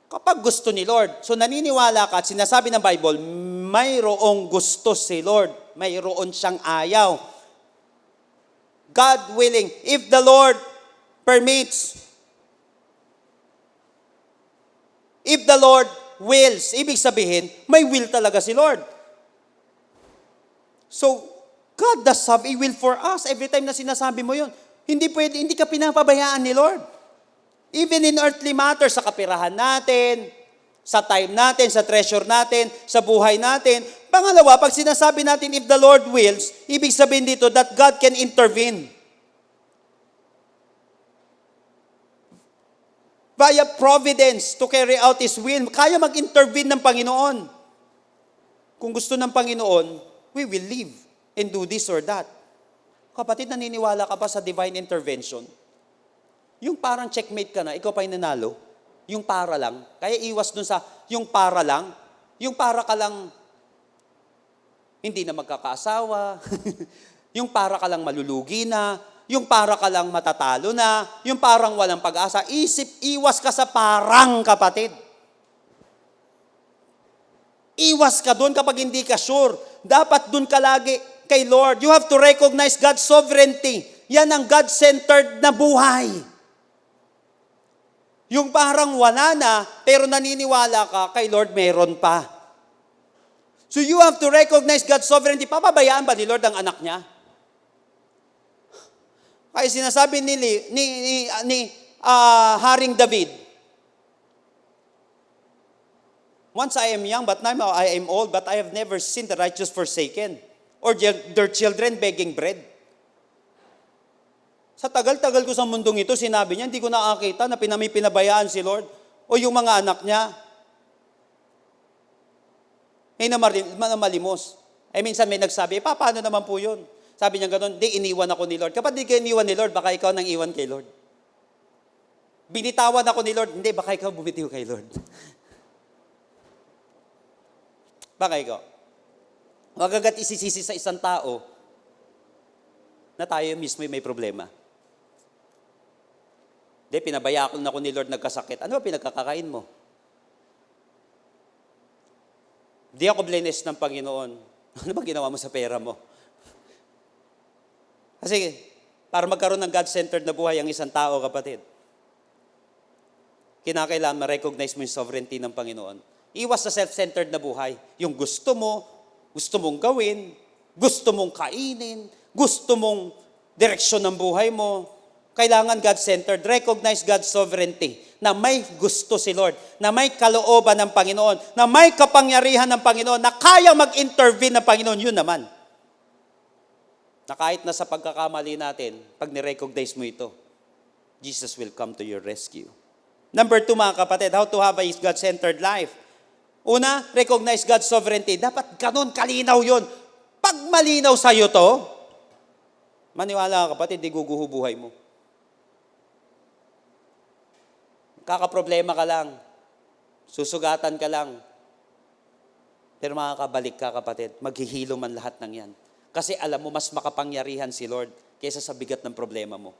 [SPEAKER 1] Kapag gusto ni Lord, so naniniwala ka at sinasabi ng Bible, mayroong gusto si Lord. Mayroon siyang ayaw. God willing. If the Lord permits. If the Lord wills. Ibig sabihin, may will talaga si Lord. So, God does have a will for us every time na sinasabi mo yun. Hindi ka pinapabayaan ni Lord. Even in earthly matters, sa kapirahan natin, sa time natin, sa treasure natin, sa buhay natin. Pangalawa, pag sinasabi natin, if the Lord wills, ibig sabihin dito that God can intervene. Via providence to carry out His will. Kaya mag-intervene ng Panginoon. Kung gusto ng Panginoon, we will live and do this or that. Kapatid, naniniwala ka ba sa divine intervention? Yung parang checkmate ka na, ikaw pa yung nanalo. Yung para lang. Kaya iwas dun sa, yung para lang. Yung para ka lang, hindi na magkakaasawa. Yung para ka lang malulugi na. Yung para ka lang matatalo na, yung parang walang pag-asa, iwas ka sa parang, kapatid. Iwas ka doon kapag hindi ka sure. Dapat doon ka lagi kay Lord. You have to recognize God's sovereignty. Yan ang God-centered na buhay. Yung parang wala na, pero naniniwala ka kay Lord, meron pa. So you have to recognize God's sovereignty. Papabayaan ba ni Lord ang anak niya? Kaya sinasabi ni Haring David, once I am young, but now I am old, but I have never seen the righteous forsaken, or their children begging bread. Sa tagal-tagal ko sa mundong ito, sinabi niya, hindi ko nakakita na pinabayaan si Lord, o yung mga anak niya, na malimos. Minsan may nagsabi, paano naman po yun? Sabi niya gano'n, iniwan ako ni Lord. Kapag di ka iniwan ni Lord, baka ikaw nang iwan kay Lord. Binitawan ako ni Lord, hindi, baka ikaw bumitiw kay Lord. Baka ikaw. Magagat isisisi sa isang tao na tayo mismo may problema. Hindi, pinabayaan ako ni Lord nagkasakit. Ano ba pinagkakakain mo? Di ako blessed ng Panginoon. Ano ba ginawa mo sa pera mo? Kasi, para magkaroon ng God-centered na buhay ang isang tao, kapatid, kinakailangan ma-recognize mo yung sovereignty ng Panginoon. Iwas sa self-centered na buhay. Yung gusto mong gawin, gusto mong kainin, gusto mong direksyon ng buhay mo. Kailangan God-centered. Recognize God's sovereignty. Na may gusto si Lord. Na may kalooban ng Panginoon. Na may kapangyarihan ng Panginoon. Na kaya mag-intervene ng Panginoon. Yun naman. Na kahit na sa pagkakamali natin, pag ni-recognize mo ito, Jesus will come to your rescue. Number 2, mga kapatid, how to have a God-centered life. Una, recognize God's sovereignty. Dapat ganun, kalinaw yun. Pag malinaw sa'yo to, maniwala ka kapatid, di guguho buhay mo. Kakaproblema ka lang. Susugatan ka lang. Pero makakabalik ka kapatid, maghihilo man lahat ng yan. Kasi alam mo, mas makapangyarihan si Lord kaysa sa bigat ng problema mo.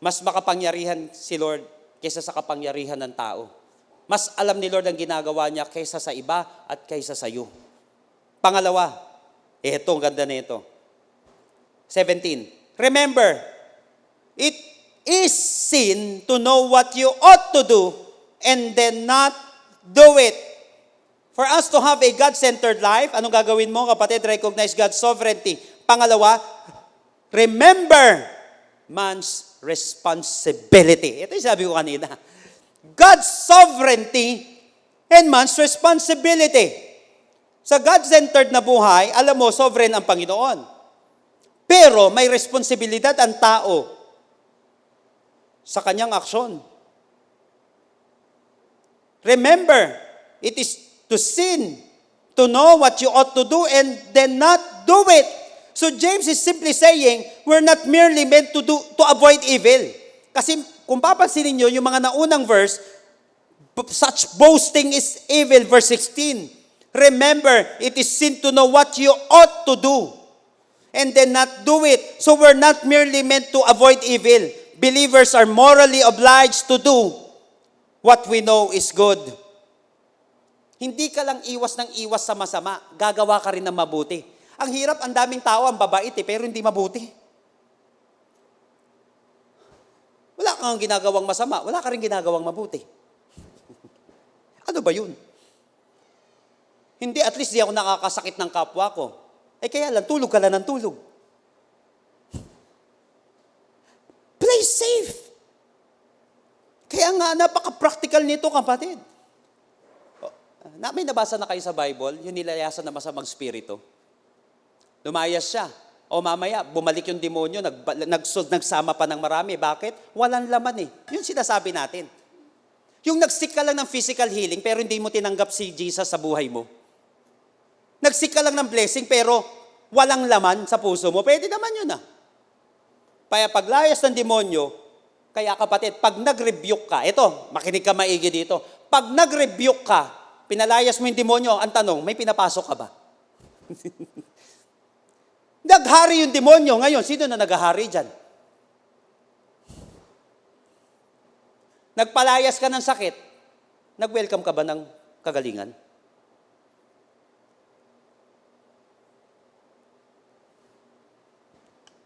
[SPEAKER 1] Mas makapangyarihan si Lord kaysa sa kapangyarihan ng tao. Mas alam ni Lord ang ginagawa niya kaysa sa iba at kaysa sa iyo. Pangalawa, ang ganda na ito. 17. Remember, it is sin to know what you ought to do and then not do it. For us to have a God-centered life, anong gagawin mo, kapatid? Recognize God's sovereignty. Pangalawa, remember man's responsibility. Ito yung sabi ko kanina. God's sovereignty and man's responsibility. Sa God-centered na buhay, alam mo, sovereign ang Panginoon. Pero may responsibilidad ang tao sa kanyang aksyon. Remember, it is to sin, to know what you ought to do and then not do it. So James is simply saying, we're not merely meant to avoid evil. Kasi kung papansinin nyo, yung mga naunang verse, such boasting is evil, verse 16. Remember, it is sin to know what you ought to do and then not do it. So we're not merely meant to avoid evil. Believers are morally obliged to do what we know is good. Hindi ka lang iwas ng iwas sa masama, gagawa ka rin ng mabuti. Ang hirap, ang daming tao, ang babait pero hindi mabuti. Wala kang ginagawang masama, wala ka rin ginagawang mabuti. Ano ba yun? Hindi, at least di ako nakakasakit ng kapwa ko. Kaya lang, tulog ka lang ng tulog. Play safe. Kaya nga, napaka-practical nito, kapatid. May nabasa na kayo sa Bible, yung nilayasan na masamang spirito. Lumayas siya. O mamaya, bumalik yung demonyo, nagsama pa ng marami. Bakit? Walang laman eh. Yun sinasabi natin. Yung nagsik ka lang ng physical healing, pero hindi mo tinanggap si Jesus sa buhay mo. Nagsik ka lang ng blessing, pero walang laman sa puso mo. Pwede naman yun ah. Kaya paglayas ng demonyo, kaya kapatid, pag nag-rebuke ka, ito, makinig ka maigi dito. Pag nag-rebuke ka, pinalayas mo yung demonyo, ang tanong, may pinapasok ka ba? Naghari yung demonyo. Ngayon, sino na naghahari dyan? Nagpalayas ka ng sakit. Nag-welcome ka ba ng kagalingan?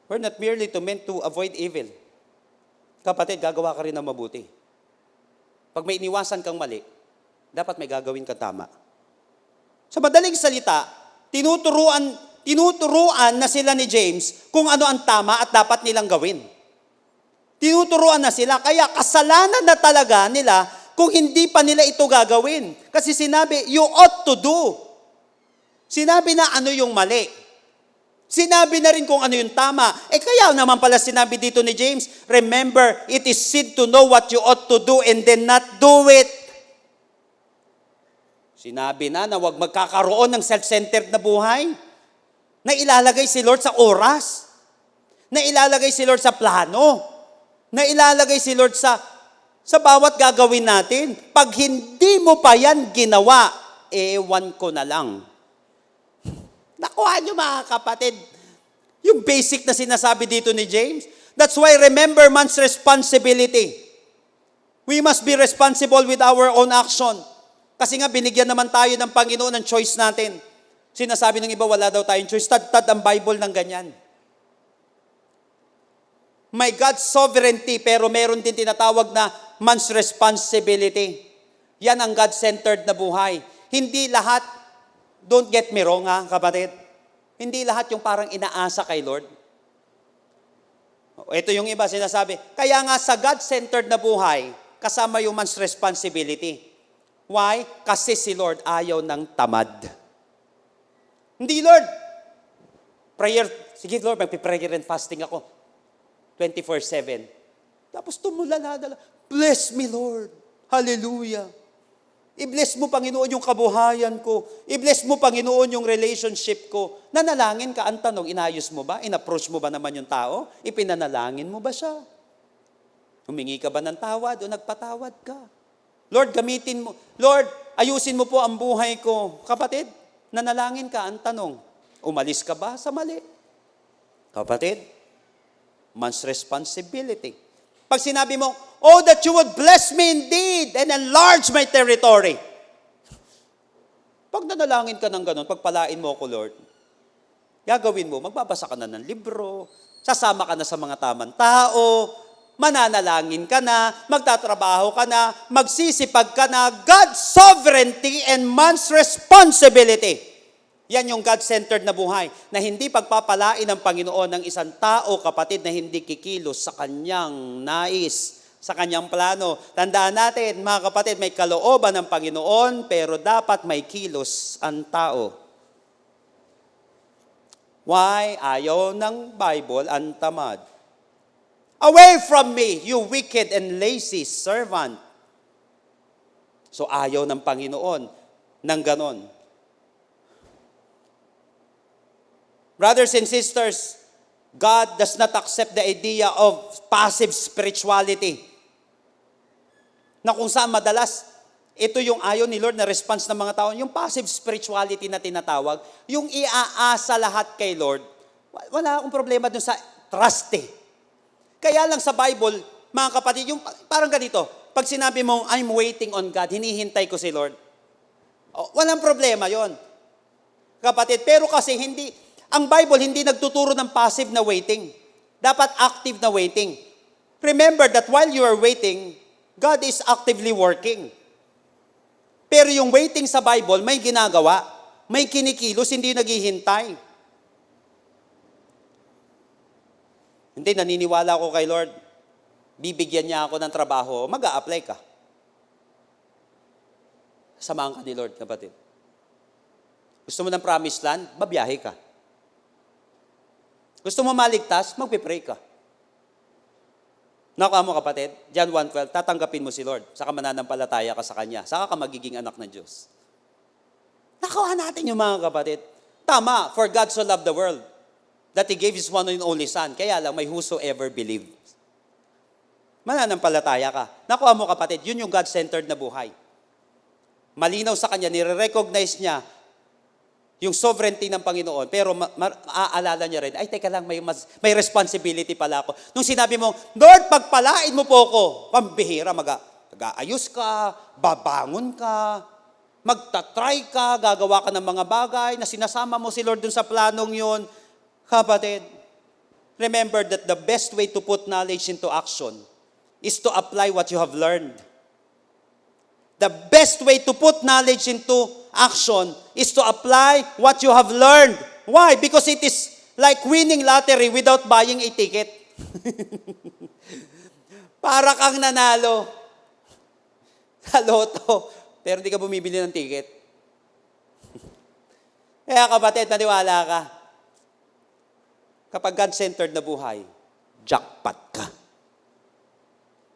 [SPEAKER 1] We're not merely meant to avoid evil. Kapatid, gagawa ka rin ng mabuti. Pag may iniwasan kang mali, dapat may gagawin kang tama. Sa madaling salita, tinuturuan na sila ni James kung ano ang tama at dapat nilang gawin. Tinuturuan na sila, kaya kasalanan na talaga nila kung hindi pa nila ito gagawin. Kasi sinabi, you ought to do. Sinabi na ano yung mali. Sinabi na rin kung ano yung tama. Kaya naman pala sinabi dito ni James, remember, it is sin to know what you ought to do and then not do it. Sinabi na huwag magkakaroon ng self-centered na buhay. Na ilalagay si Lord sa oras. Na ilalagay si Lord sa plano. Na ilalagay si Lord sa bawat gagawin natin. Pag hindi mo pa yan ginawa, ewan ko na lang. Nakuha nyo mga kapatid, yung basic na sinasabi dito ni James. That's why remember man's responsibility. We must be responsible with our own action. Kasi nga binigyan naman tayo ng Panginoon ng choice natin. Sinasabi ng iba, wala daw tayong choice. Tad ang Bible ng ganyan. May God's sovereignty, pero meron din tinatawag na man's responsibility. Yan ang God-centered na buhay. Hindi lahat. Don't get me wrong ha, kapatid. Hindi lahat yung parang inaasa kay Lord. Ito yung iba sinasabi, kaya nga sa God-centered na buhay, kasama yung man's responsibility. Why? Kasi si Lord ayaw ng tamad. Hindi Lord. Prayer, sige Lord, magpiprayer and fasting ako. 24/7. Tapos tumulala, bless me Lord. Hallelujah. I-bless mo, Panginoon, yung kabuhayan ko. I-bless mo, Panginoon, yung relationship ko. Nanalangin ka, ang tanong, inayos mo ba? In-approach mo ba naman yung tao? Ipinanalangin mo ba siya? Humingi ka ba ng tawad o nagpatawad ka? Lord, gamitin mo. Lord, ayusin mo po ang buhay ko. Kapatid, nanalangin ka, ang tanong, umalis ka ba sa mali? Kapatid, man's responsibility. Pag sinabi mo, oh, that you would bless me indeed and enlarge my territory. Pag nanalangin ka ng ganun, pagpalain mo ako, Lord, gagawin mo, magbabasa ka na ng libro, sasama ka na sa mga tamang tao, mananalangin ka na, magtatrabaho ka na, magsisipag ka na, God's sovereignty and man's responsibility. Yan yung God-centered na buhay, na hindi pagpapalain ng Panginoon ng isang tao, kapatid, na hindi kikilos sa kanyang nais, sa kanyang plano. Tandaan natin, mga kapatid, may kalooban ng Panginoon, pero dapat may kilos ang tao. Why? Ayaw ng Bible ang tamad. Away from me, you wicked and lazy servant. So ayaw ng Panginoon ng ganon. Brothers and sisters, God does not accept the idea of passive spirituality. Na kung saan madalas, ito yung ayaw ni Lord na response ng mga tao, yung passive spirituality na tinatawag, yung iaasa lahat kay Lord, wala akong problema dun sa trust eh. Kaya lang sa Bible, mga kapatid, yung parang ganito, pag sinabi mong, I'm waiting on God, hinihintay ko si Lord, walang problema yon, kapatid. Pero kasi ang Bible hindi nagtuturo ng passive na waiting. Dapat active na waiting. Remember that while you are waiting, God is actively working. Pero yung waiting sa Bible, may ginagawa, may kinikilos, hindi naghihintay. Hindi, naniniwala ako kay Lord, bibigyan niya ako ng trabaho, mag-a-apply ka. Samahan ka ni Lord, kapatid. Gusto mo ng promised land, babiyahe ka. Gusto mo maligtas, magpipray ka. Nakuha mo, kapatid, John 1:12, tatanggapin mo si Lord, saka mananampalataya ka sa Kanya, saka ka magiging anak ng Diyos. Nakuha natin yung mga kapatid. Tama, for God so loved the world, that He gave His one and only Son, kaya lang may whosoever believes. Mananampalataya ka. Nakuha mo, kapatid, yun yung God-centered na buhay. Malinaw sa Kanya, nire-recognize niya yung sovereignty ng Panginoon, pero maaalala niya rin, ay teka lang, may responsibility pala ako. Nung sinabi mo, Lord, pagpalain mo po ako, pambihira, mag-aayos ka, babangon ka, magtatry ka, gagawa ka ng mga bagay, na sinasama mo si Lord dun sa planong yun. Kapatid, remember that the best way to put knowledge into action is to apply what you have learned. The best way to put knowledge into action is to apply what you have learned. Why? Because it is like winning lottery without buying a ticket. Para kang nanalo sa loto, pero hindi ka bumibili ng ticket. Kaya kapatid, naniwala ka. Kapag God-centered na buhay, jackpot ka.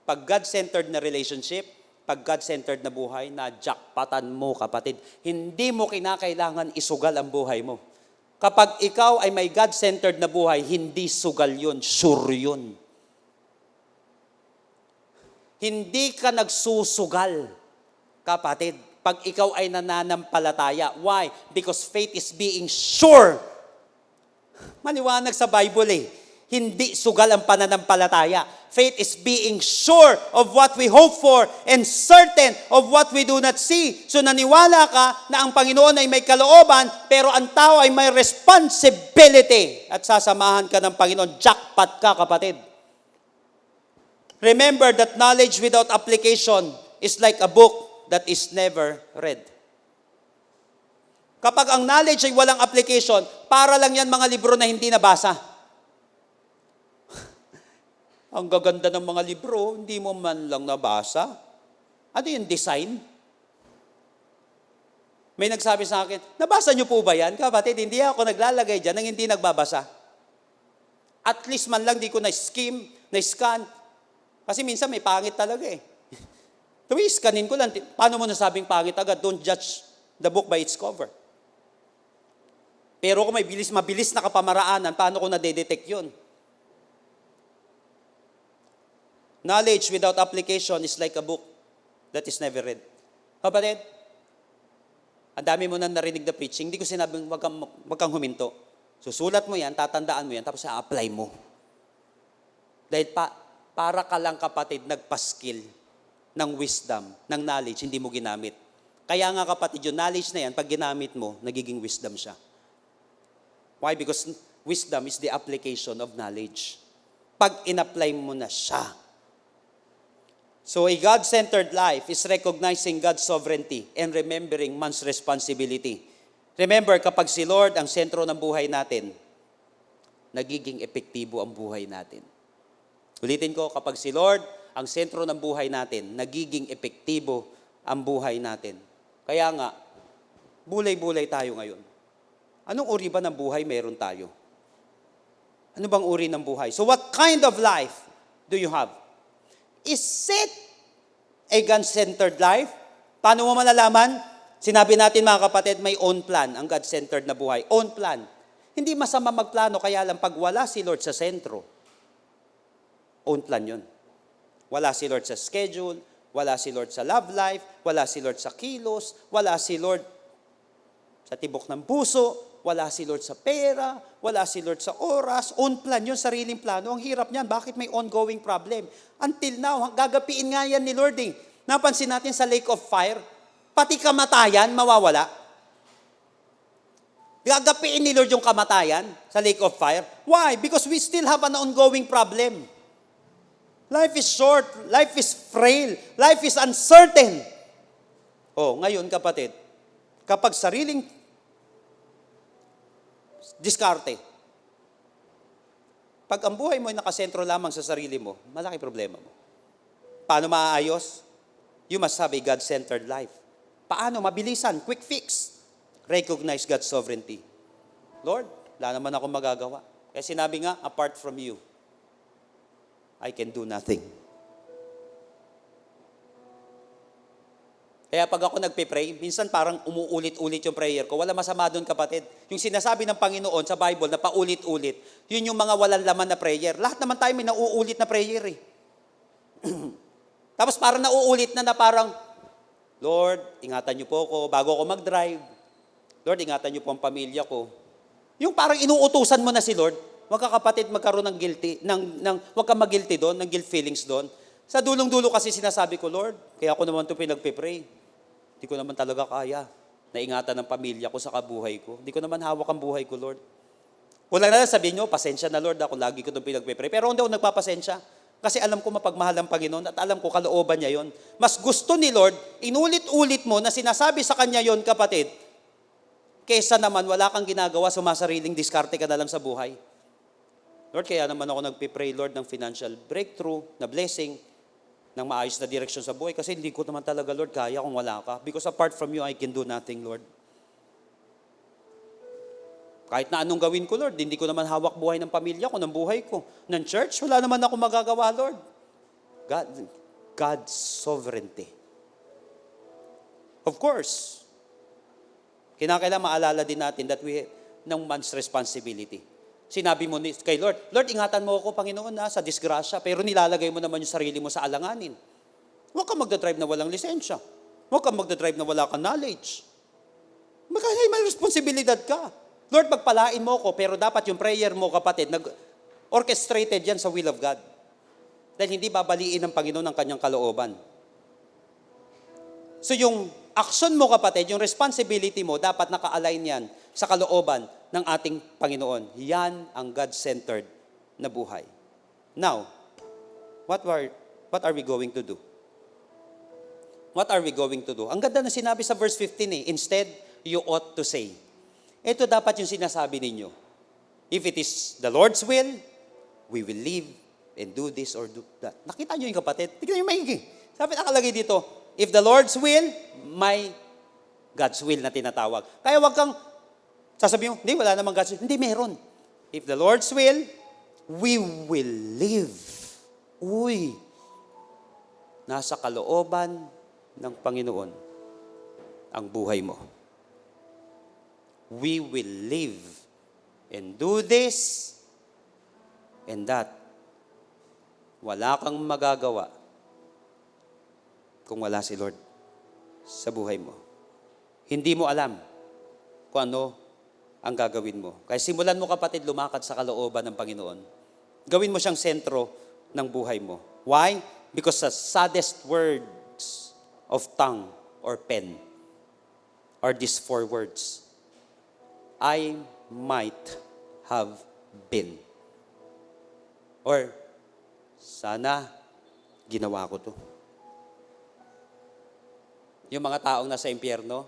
[SPEAKER 1] Pag God-centered na relationship, pag God-centered na buhay, na jackpotan mo, kapatid. Hindi mo kinakailangan isugal ang buhay mo. Kapag ikaw ay may God-centered na buhay, hindi sugal yun, sure yun. Hindi ka nagsusugal, kapatid, pag ikaw ay nananampalataya. Why? Because faith is being sure. Maliwanag sa Bible eh. Hindi sugal ang pananampalataya. Faith is being sure of what we hope for and certain of what we do not see. So naniwala ka na ang Panginoon ay may kalooban, pero ang tao ay may responsibility. At sasamahan ka ng Panginoon. Jackpot ka, kapatid. Remember that knowledge without application is like a book that is never read. Kapag ang knowledge ay walang application, para lang yan mga libro na hindi nabasa. Ang gaganda ng mga libro, hindi mo man lang nabasa. Ano yung design? May nagsabi sa akin, nabasa niyo po ba yan? Kapatid, hindi ako naglalagay dyan ng hindi nagbabasa. At least man lang di ko na-scan. Kasi minsan may pangit talaga eh. Kanin ko lang, paano mo nasabing pangit agad? Don't judge the book by its cover. Pero kung may mabilis na kapamaraanan, paano ko na-detect yun? Knowledge without application is like a book that is never read. Kapatid, ang dami mo na narinig na preaching, hindi ko sinabing wag kang huminto. Susulat mo yan, tatandaan mo yan, tapos i-apply mo. Dahil para ka lang kapatid, nagpaskill ng wisdom, ng knowledge, hindi mo ginamit. Kaya nga kapatid, yung knowledge na yan, pag ginamit mo, nagiging wisdom siya. Why? Because wisdom is the application of knowledge. Pag in-apply mo na siya. So a God-centered life is recognizing God's sovereignty and remembering man's responsibility. Remember, kapag si Lord ang sentro ng buhay natin, nagiging epektibo ang buhay natin. Ulitin ko, kapag si Lord ang sentro ng buhay natin, nagiging epektibo ang buhay natin. Kaya nga, bulay-bulay tayo ngayon. Anong uri ba ng buhay meron tayo? Ano bang uri ng buhay? So what kind of life do you have? Is it a God-centered life? Paano mo malalaman? Sinabi natin mga kapatid, may own plan ang God-centered na buhay. Own plan. Hindi masama magplano, kaya lang pag wala si Lord sa sentro, own plan yun. Wala si Lord sa schedule, wala si Lord sa love life, wala si Lord sa kilos, wala si Lord sa tibok ng puso, wala si Lord sa pera, wala si Lord sa oras, own plan yun, sariling plano. Ang hirap niyan, bakit may ongoing problem? Until now, gagapiin nga yan ni Lord eh. Napansin natin sa lake of fire, pati kamatayan, mawawala. Gagapiin ni Lord yung kamatayan sa lake of fire. Why? Because we still have an ongoing problem. Life is short, life is frail, life is uncertain. Oh, ngayon kapatid, kapag sariling diskarte, pag ang buhay mo ay nakasentro lamang sa sarili mo, malaki problema mo. Paano maaayos? You must have a God-centered life. Paano? Mabilisan, quick fix. Recognize God's sovereignty. Lord, wala naman ako magagawa. Kaya sinabi nga, apart from you, I can do nothing. Kaya pag ako nagpe-pray, minsan parang umuulit-ulit yung prayer ko. Wala masama doon kapatid. Yung sinasabi ng Panginoon sa Bible na paulit-ulit, yun yung mga walang laman na prayer. Lahat naman tayo may nauulit na prayer eh. Tapos parang nauulit na parang, Lord, ingatan niyo po ako bago ako mag-drive. Lord, ingatan niyo po ang pamilya ko. Yung parang inuutusan mo na si Lord, wag ka kapatid magkaroon ng guilty, wag ka mag-guilty doon, ng guilt feelings doon. Sa dulong-dulo kasi sinasabi ko, Lord, kaya ako naman ito pinagpe-pray. Hindi ko naman talaga kaya na ingatan ng pamilya ko sa kabuhay ko. Hindi ko naman hawak ang buhay ko, Lord. Wala na lang sabihin nyo, pasensya na Lord, ako lagi ko itong pinagpe-pray. Pero hindi ako nagpapasensya. Kasi alam ko mapagmahal ang Panginoon at alam ko kalooban niya yon. Mas gusto ni Lord, inulit-ulit mo na sinasabi sa Kanya yon, kapatid, kesa naman wala kang ginagawa, sumasariling diskarte ka na lang sa buhay. Lord, kaya naman ako nagpe-pray, Lord, ng financial breakthrough, na blessing, ng maayos na direksyon sa buhay. Kasi hindi ko naman talaga, Lord, kaya kung wala ka. Because apart from you, I can do nothing, Lord. Kahit na anong gawin ko, Lord, hindi ko naman hawak buhay ng pamilya ko, ng buhay ko. Ng church, wala naman ako magagawa, Lord. God's sovereignty. Of course, kinakailangan maalala din natin that we have ng man's responsibility. Sinabi mo kay Lord, Lord, ingatan mo ako, Panginoon, sa disgrasya, pero nilalagay mo naman yung sarili mo sa alanganin. Huwag kang magdadrive na walang lisensya. Huwag kang magdadrive na wala kang knowledge. May responsibilidad ka. Lord, pagpalain mo ko, pero dapat yung prayer mo, kapatid, orchestrated yan sa will of God. Dahil hindi babaliin ng Panginoon ang kanyang kalooban. So yung action mo, kapatid, yung responsibility mo, dapat naka-align yan sa kalooban ng ating Panginoon. Yan ang God-centered na buhay. Now, what are we going to do? What are we going to do? Ang ganda na sinabi sa verse 15 eh. Instead, you ought to say. Ito dapat yung sinasabi ninyo. If it is the Lord's will, we will live and do this or do that. Nakita nyo yung kapatid? Tignan nyo maigi. Sabi nakalagay dito, if the Lord's will, my God's will na tinatawag. Kaya wag kang sasabihin mo, hindi, wala namang God's will. Hindi, meron. If the Lord's will, we will live. Uy, nasa kalooban ng Panginoon ang buhay mo. We will live and do this and that. Wala kang magagawa kung wala si Lord sa buhay mo. Hindi mo alam kung ano ang gagawin mo. Kaya simulan mo, kapatid, lumakad sa kalooban ng Panginoon. Gawin mo siyang sentro ng buhay mo. Why? Because the saddest words of tongue or pen are these 4 words. I might have been. Or, sana ginawa ko to. Yung mga taong nasa impyerno,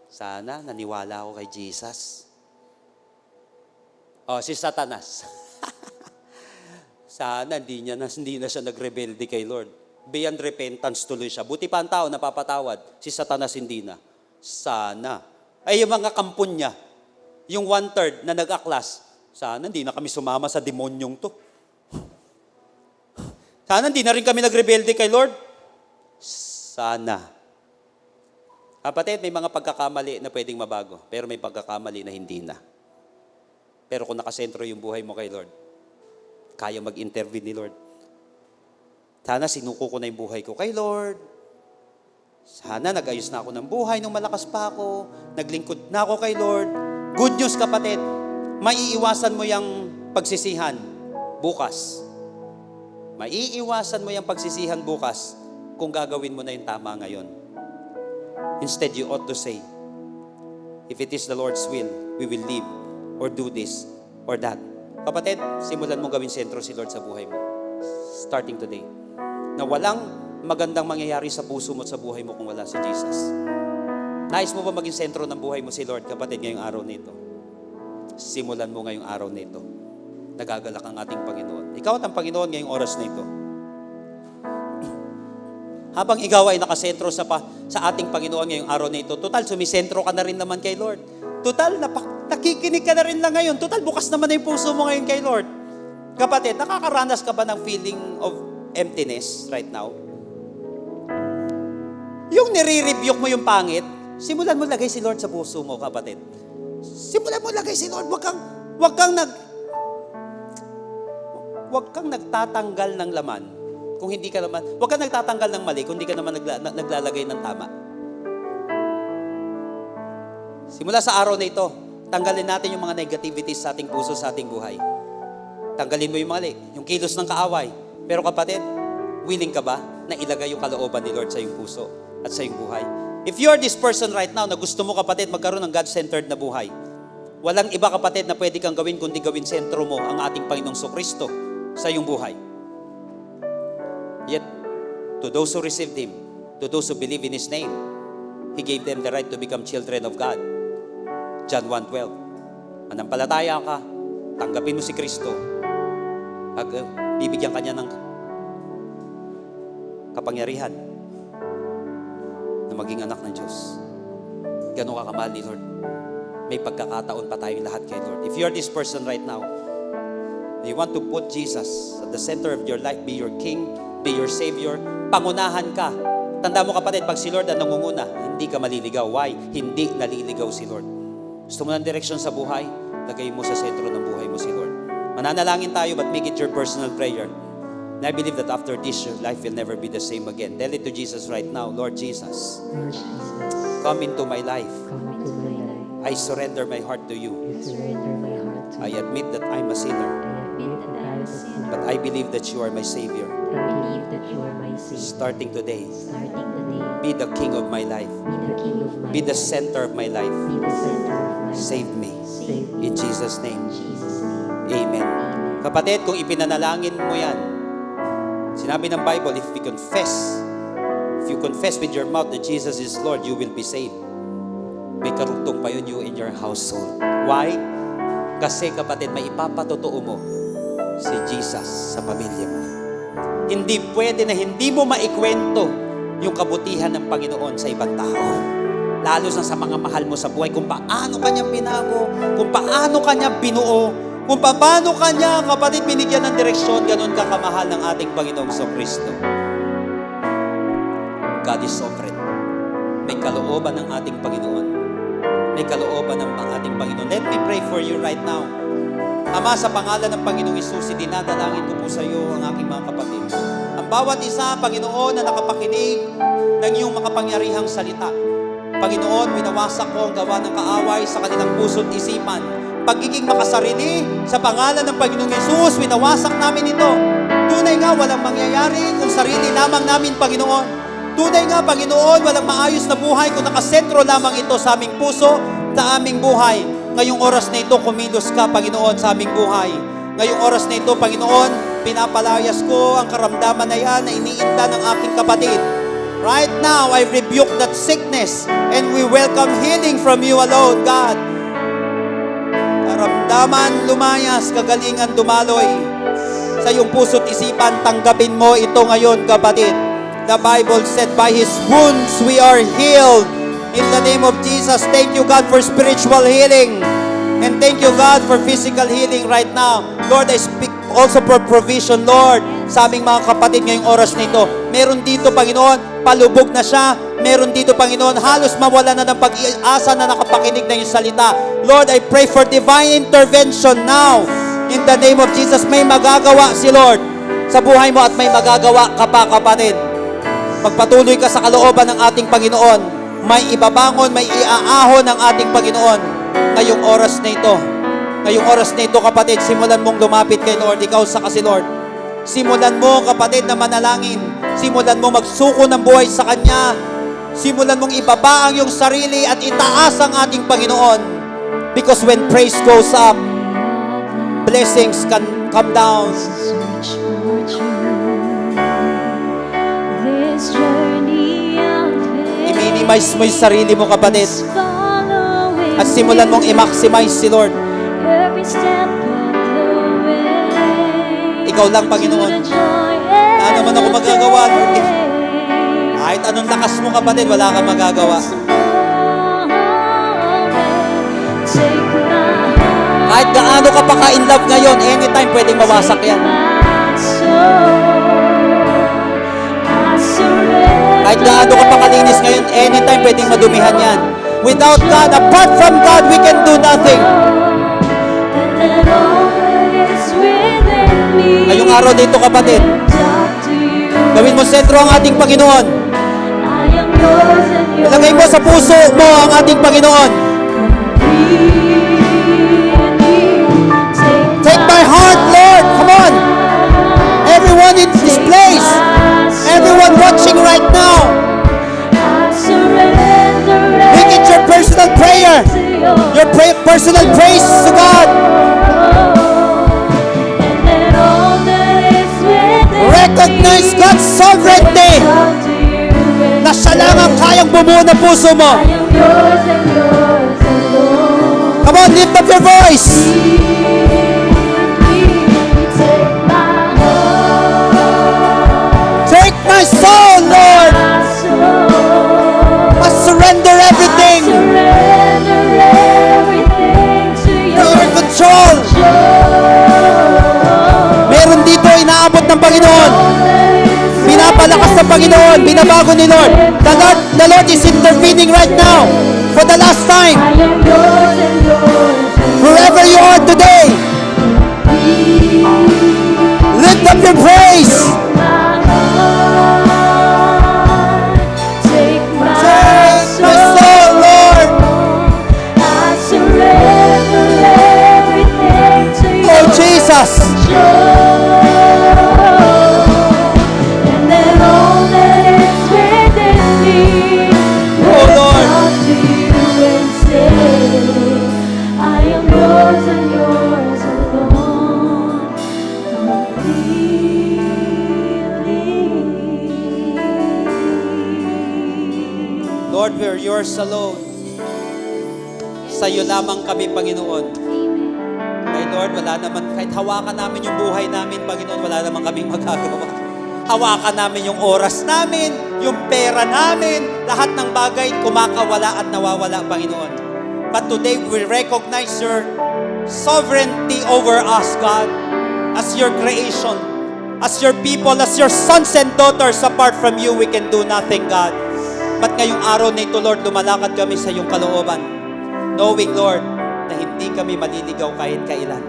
[SPEAKER 1] sana naniwala ako kay Jesus. Si Satanas. Sana hindi na siya nagrebelde kay Lord. Beyond repentance tuloy siya. Buti pa ang tao napapatawad. Si Satanas hindi na. Sana. Ay, yung mga kampon niya, yung 1/3 na nag-aklas, sana hindi na kami sumama sa demonyong to. Sana hindi na rin kami nagrebelde kay Lord. Sana. Kapatid, may mga pagkakamali na pwedeng mabago, pero may pagkakamali na hindi na. Pero kung nakasentro yung buhay mo kay Lord, kaya mag-intervene ni Lord. Sana sinuko ko na yung buhay ko kay Lord. Sana nag-ayos na ako ng buhay nung malakas pa ako. Naglingkod na ako kay Lord. Good news, kapatid, maiiwasan mo yung pagsisihan bukas. Maiiwasan mo yung pagsisihan bukas kung gagawin mo na yung tama ngayon. Instead, you ought to say, if it is the Lord's will, we will live or do this or that. Kapatid, simulan mo gawin sentro si Lord sa buhay mo. Starting today. Na walang magandang mangyayari sa puso mo at sa buhay mo kung wala si Jesus. Nais mo ba maging sentro ng buhay mo si Lord, kapatid, ngayong araw nito? Simulan mo ngayong araw nito. Nagagalak ang ating Panginoon. Ikaw at ang Panginoon ngayong oras na ito. Habang ikaw ay nakasentro sa ating Panginoon ngayong araw na ito, total, sumisentro ka na rin naman kay Lord. Total, nakikinig ka na rin lang ngayon. Total, bukas naman na yung puso mo ngayon kay Lord. Kapatid, nakakaranas ka ba ng feeling of emptiness right now? Yung nire-rebuke mo yung pangit, simulan mo lagay si Lord sa puso mo, kapatid. Simulan mo lagay si Lord. Wag kang nagtatanggal ng laman kung hindi ka naman, wag kang nagtatanggal ng mali kung hindi ka naman naglalagay ng tama. Simula sa araw na ito, tanggalin natin yung mga negativities sa ating puso, sa ating buhay. Tanggalin mo yung mali, yung kilos ng kaaway. Pero kapatid, willing ka ba na ilagay yung kalooban ni Lord sa iyong puso at sa iyong buhay? If you are this person right now na gusto mo, kapatid, magkaroon ng God-centered na buhay, walang iba, kapatid, na pwede kang gawin kundi gawin sentro mo ang ating Panginoong Kristo sa iyong buhay. Yet, to those who received Him, to those who believe in His name, He gave them the right to become children of God. John 1:12. Manampalataya ka, tanggapin mo si Kristo, bibigyan ka niya ng kapangyarihan na maging anak ng Diyos. Ganun ka kamahal ni Lord. May pagkakataon pa tayong lahat kay Lord. If you are this person right now, you want to put Jesus at the center of your life, be your King, be your Savior, pangunahan ka. Tanda mo, kapatid, pag si Lord ang nangunguna, hindi ka maliligaw. Why? Hindi naliligaw si Lord. Gusto mo ng direksyon sa buhay? Lagay mo sa sentro ng buhay mo si Lord. Mananalangin tayo, but make it your personal prayer. And I believe that after this, your life will never be the same again. Tell it to Jesus right now. Lord Jesus, come into my life. I surrender my heart to you. I admit that I'm a sinner. But I believe that you are my Savior. Starting today, be the King of my life. Be the center of my life. Save me. In Jesus' name. Amen. Kapatid, kung ipinanalangin mo yan, sinabi ng Bible, if you confess with your mouth that Jesus is Lord, you will be saved. May karugtong pa yun you in your household. Why? Kasi, kapatid, may ipapatotoo mo si Jesus sa pamilya mo. Hindi pwede na hindi mo maikwento yung kabutihan ng Panginoon sa ibang tao. Lalo na sa mga mahal mo sa buhay, kung paano kanyang binago, kung paano kanya binuo, kung paano kanya, kapatid, binigyan ng direksyon, ganun kakamahal ng ating Panginoong Kristo. God is sovereign. may kalooban ng ating Panginoon. May kalooban ng ating Panginoon. Let me pray for you right now. Ama, sa pangalan ng Panginoong Hesus, dinadalangin ko po sa iyo ang aking mga kapatid. Ang bawat isa, Panginoon, na nakapakinig ng iyong makapangyarihang salita. Panginoon, winawasak ko ang gawa ng kaaway sa kanilang puso't isipan. Pagiging makasarili sa pangalan ng Panginoong Hesus, winawasak namin ito. Tunay nga, walang mangyayari kung sarili lamang namin, Panginoon. Tunay nga, Panginoon, walang maayos na buhay kung nakasentro lamang ito sa aming puso, sa aming buhay. Ngayong oras na ito, kumilos ka, Panginoon, sa aming buhay. Ngayong oras na ito, Panginoon, pinapalayas ko ang karamdaman na yan na iniinda ng aking kapatid. Right now, I rebuke that sickness and we welcome healing from you alone, God. Karamdaman lumayas, kagalingan dumaloy. Sa iyong puso't isipan, tanggapin mo ito ngayon, kapatid. The Bible said, by His wounds we are healed. In the name of Jesus, thank you, God, for spiritual healing. And thank you, God, for physical healing right now. Lord, I speak also for provision, Lord, sa aming mga kapatid ngayong oras na ito. Meron dito, Panginoon, palubog na siya. Meron dito, Panginoon, halos mawala na ng pag-asa na nakapakinig ng iyong salita. Lord, I pray for divine intervention now. In the name of Jesus, may magagawa si Lord sa buhay mo at may magagawa ka pa, kapatid. Magpatuloy ka sa kalooban ng ating Panginoon. May ibabangon, may iaahon ng ating Panginoon ngayong oras na ito. Ngayong oras na ito, kapatid, simulan mong lumapit kay Lord. Ikaw sa kasi, Lord. Simulan mo, kapatid, na manalangin. Simulan mo magsuko ng buhay sa Kanya. Simulan mong ibaba ang iyong sarili at itaas ang ating Panginoon. Because when praise goes up, blessings can come down. I-minimize mo yung sarili mo, kapatid. At simulan mong i-maximize si Lord. Ikaw lang, Panginoon. Wala naman ako magagawa, Lord. Kahit anong lakas mo, kapatid, wala kang magagawa. Kahit gaano ka pa ka-in love ngayon, anytime pwedeng mawasak yan. Kahit gaano ka pa kalinis ngayon, anytime pwedeng madumihan yan. Without God, apart from God, we can do nothing. Ngayong araw dito, kapatid, gawin mo sentro ang ating Panginoon. Ilagay mo sa puso mo ang ating Panginoon. Take my heart, Lord. Come on. Everyone in this place, everyone watching right now, make it your personal prayer, your personal praise to God. Recognize God's sovereignty, na siya lang ang kayang bumuo ng puso mo. Come on, lift up your voice. Take my soul, Lord. I surrender everything to your control. Meron dito inaabot ng Panginoon. Pinapalakas ng Panginoon. Binabago ni Lord. The Lord is intervening right now for the last time. Wherever you are today, lift up your praise. Take my soul, Lord. Oh, Jesus. Oh, Lord. Lord, we're yours alone. Sa iyo lamang kami, Panginoon. Kaya Lord, wala naman, kahit hawakan namin yung buhay namin, Panginoon, wala naman kaming magagawa. Hawakan namin yung oras namin, yung pera namin, lahat ng bagay kumakawala at nawawala, Panginoon. But today, we recognize your sovereignty over us, God, as your creation, as your people, as your sons and daughters. Apart from you, we can do nothing, God. Ba't ngayong araw na ito, Lord, lumalakad kami sa iyong kalooban, knowing, Lord, na hindi kami maliligaw kahit kailan.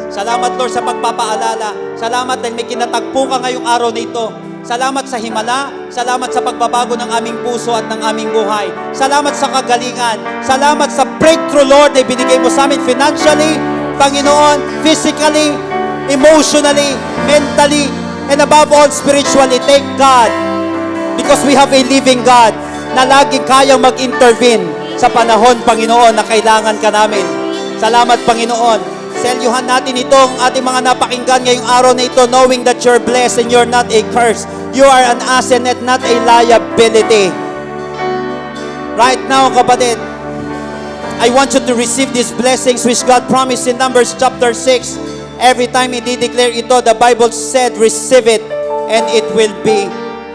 [SPEAKER 1] Salamat, Lord, sa pagpapaalala. Salamat dahil may kinatagpo ka ngayong araw na ito. Salamat sa himala. Salamat sa pagbabago ng aming puso at ng aming buhay. Salamat sa kagalingan. Salamat sa breakthrough, Lord, na ibinigay mo sa amin financially, Panginoon, physically, emotionally, mentally, and above all, spiritually. Thank God. Because we have a living God na laging kayang mag-intervene sa panahon, Panginoon, na kailangan ka namin. Salamat, Panginoon. Selyuhan natin itong ating mga napakinggan ngayong araw na ito, knowing that you're blessed and you're not a curse. You are an asset and not a liability. Right now, kapatid, I want you to receive these blessings which God promised in Numbers chapter 6. Every time He declare ito, the Bible said, receive it and it will be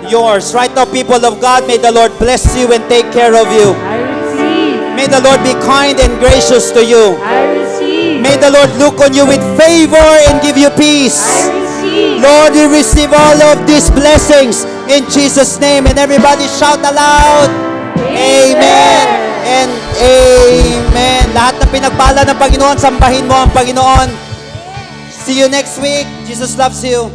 [SPEAKER 1] yours. Right now, people of God, may the Lord bless you and take care of you.
[SPEAKER 2] I receive.
[SPEAKER 1] May the Lord be kind and gracious to you.
[SPEAKER 2] I receive.
[SPEAKER 1] May the Lord look on you with favor and give you peace.
[SPEAKER 2] I receive.
[SPEAKER 1] Lord, we receive all of these blessings in Jesus' name. And everybody shout aloud, Amen and Amen. Lahat ng pinagpala ng Panginoon, sambahin mo ang Panginoon. See you next week. Jesus loves you.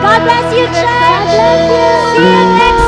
[SPEAKER 2] God bless you, church. See you next